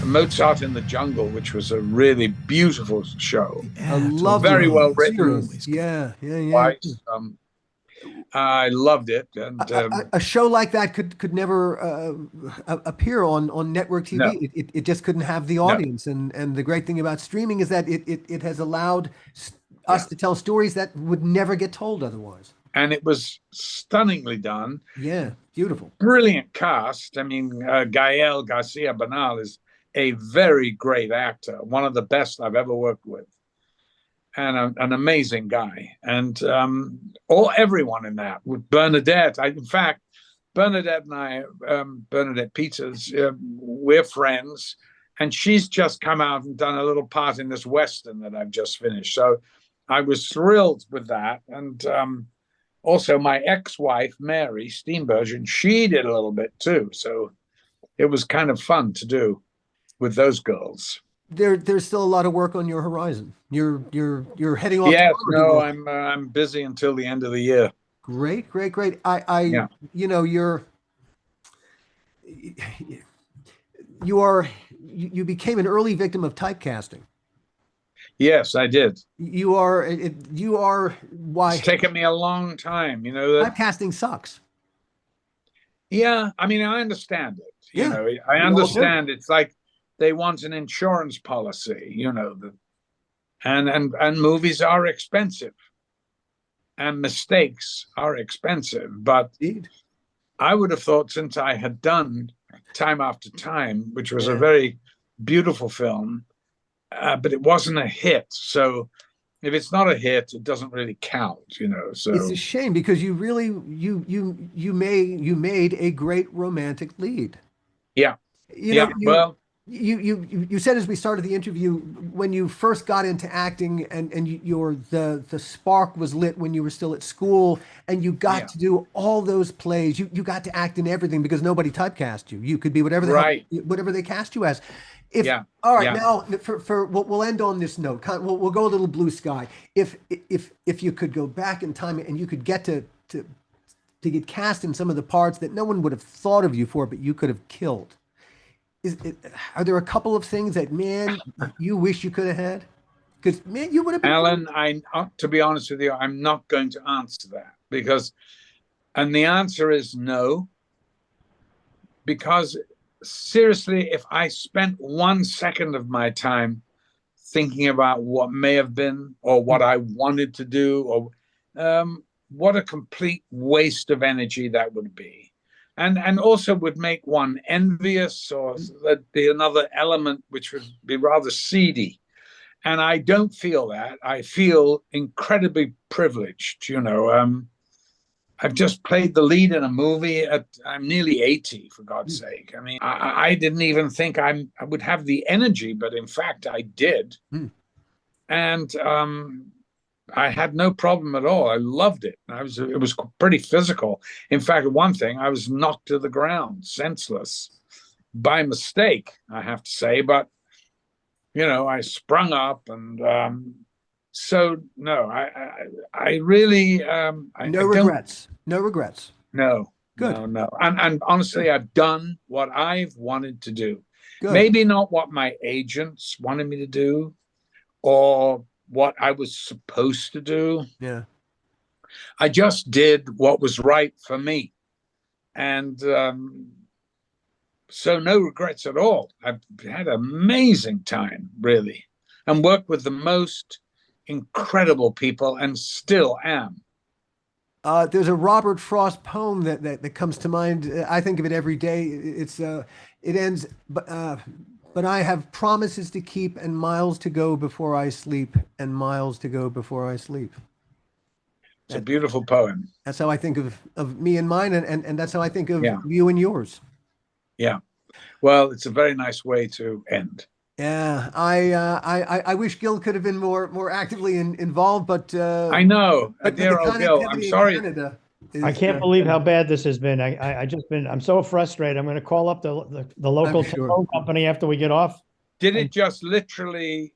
Mozart in the Jungle, which was a really beautiful show. Very well written. Yeah. I loved it, and a show like that could never appear on network TV. No. It just couldn't have the audience. And the great thing about streaming is that it has allowed us to tell stories that would never get told otherwise. And it was stunningly done. Yeah, beautiful. Brilliant cast. I mean, Gael Garcia Bernal is a very great actor, one of the best I've ever worked with, and an amazing guy. And everyone in that, with Bernadette. In fact, Bernadette and I, Bernadette Peters, we're friends, and she's just come out and done a little part in this Western that I've just finished. So I was thrilled with that. And also my ex-wife, Mary Steenburgen, she did a little bit too. So it was kind of fun to do with those girls. There's still a lot of work on your horizon. You're heading off. Yes, no, I'm busy until the end of the year. Great. You became an early victim of typecasting. Yes, I did. You are why it's taken me a long time, that typecasting sucks. Yeah, I mean, I understand it. I understand it's like they want an insurance policy, and movies are expensive, and mistakes are expensive. But Indeed. I would have thought, since I had done Time After Time, which was a very beautiful film, but it wasn't a hit. So if it's not a hit, it doesn't really count, So it's a shame, because you really you made a great romantic lead. Yeah. You said, as we started the interview, when you first got into acting and the spark was lit when you were still at school, and you got to do all those plays. You got to act in everything because nobody typecast you. You could be whatever whatever they cast you as. All right. Now we'll end on this note. We'll go a little blue sky. If you could go back in time and you could get to to get cast in some of the parts that no one would have thought of you for, but you could have killed. Are there a couple of things that, man, you wish you could have had? Because, man, you would have been. Alan, to be honest with you, I'm not going to answer that and the answer is no. Because seriously, if I spent 1 second of my time thinking about what may have been or what I wanted to do, or what a complete waste of energy that would be. And also would make one envious, or there'd be another element which would be rather seedy. And I don't feel that. I feel incredibly privileged, you know. I've just played the lead in a movie I'm nearly 80, for God's sake. I mean, I didn't even think I would have the energy, but in fact I did. And I had no problem at all. I loved it. It was pretty physical. In fact, one thing, I was knocked to the ground, senseless, by mistake, I have to say. But, you know, I sprung up, and so no, I really no regrets. No regrets. No. Good. No. And honestly, I've done what I've wanted to do. Good. Maybe not what my agents wanted me to do, or what I was supposed to do. Yeah. I just did what was right for me. And so no regrets at all. I've had an amazing time, really, and worked with the most incredible people, and still am. There's a Robert Frost poem that comes to mind. I think of it every day. It ends, but I have promises to keep and miles to go before I sleep, and miles to go before I sleep. It's a beautiful poem. That's how I think of me and mine, and that's how I think of you and yours. Yeah. Well, it's a very nice way to end. Yeah, I wish Gil could have been more actively involved, but I know, dear old Gil, I'm sorry. I can't believe how bad this has been. I'm so frustrated. I'm going to call up the local telephone company after we get off. Did it just literally,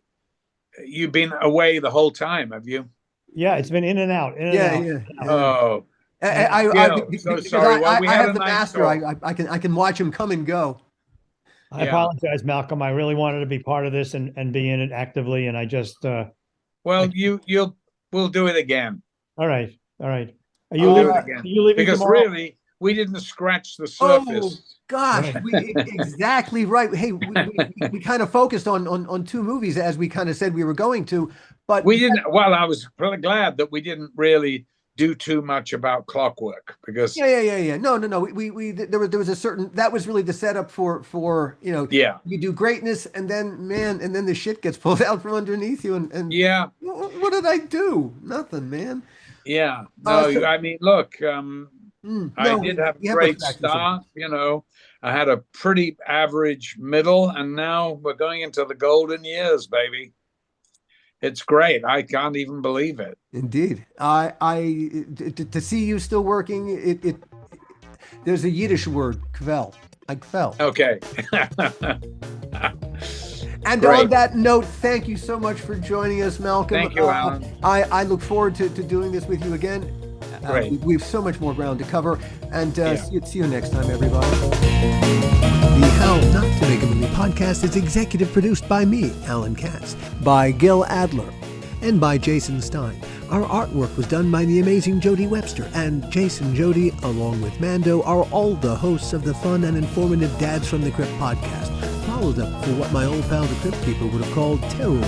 you've been away the whole time, have you? Yeah, it's been in and out. Yeah. Oh. I'm so sorry. Well, I have the master. I can watch him come and go. I apologize, Malcolm. I really wanted to be part of this and be in it actively, and I just. Well, we'll do it again. All right. Are you leaving because tomorrow? Really, we didn't scratch the surface. Oh gosh, exactly right. Hey, we kind of focused on two movies, as we kind of said we were going to, but we didn't. Well, I was really glad that we didn't really do too much about Clockwork, because no, we there was a certain, that was really the setup for you know, you do greatness, and then the shit gets pulled out from underneath you, and what did I do? Nothing, man. No, I mean, look, I did have a great start, you know. I had a pretty average middle, and now we're going into the golden years, baby. It's great. I can't even believe it. Indeed. To see you still working, there's a Yiddish word, kvel. I kvel. Okay. And great. On that note, thank you so much for joining us, Malcolm. Thank you, Alan. I look forward to doing this with you again. Great. We have so much more ground to cover, and see you next time, everybody. The How Not to Make a Movie podcast is executive produced by me, Alan Katz, by Gil Adler, and by Jason Stein. Our artwork was done by the amazing Jody Webster, and Jason Jody, along with Mando, are all the hosts of the fun and informative Dads from the Crypt podcast, followed up for what my old pal the Crypt Keeper would have called terror.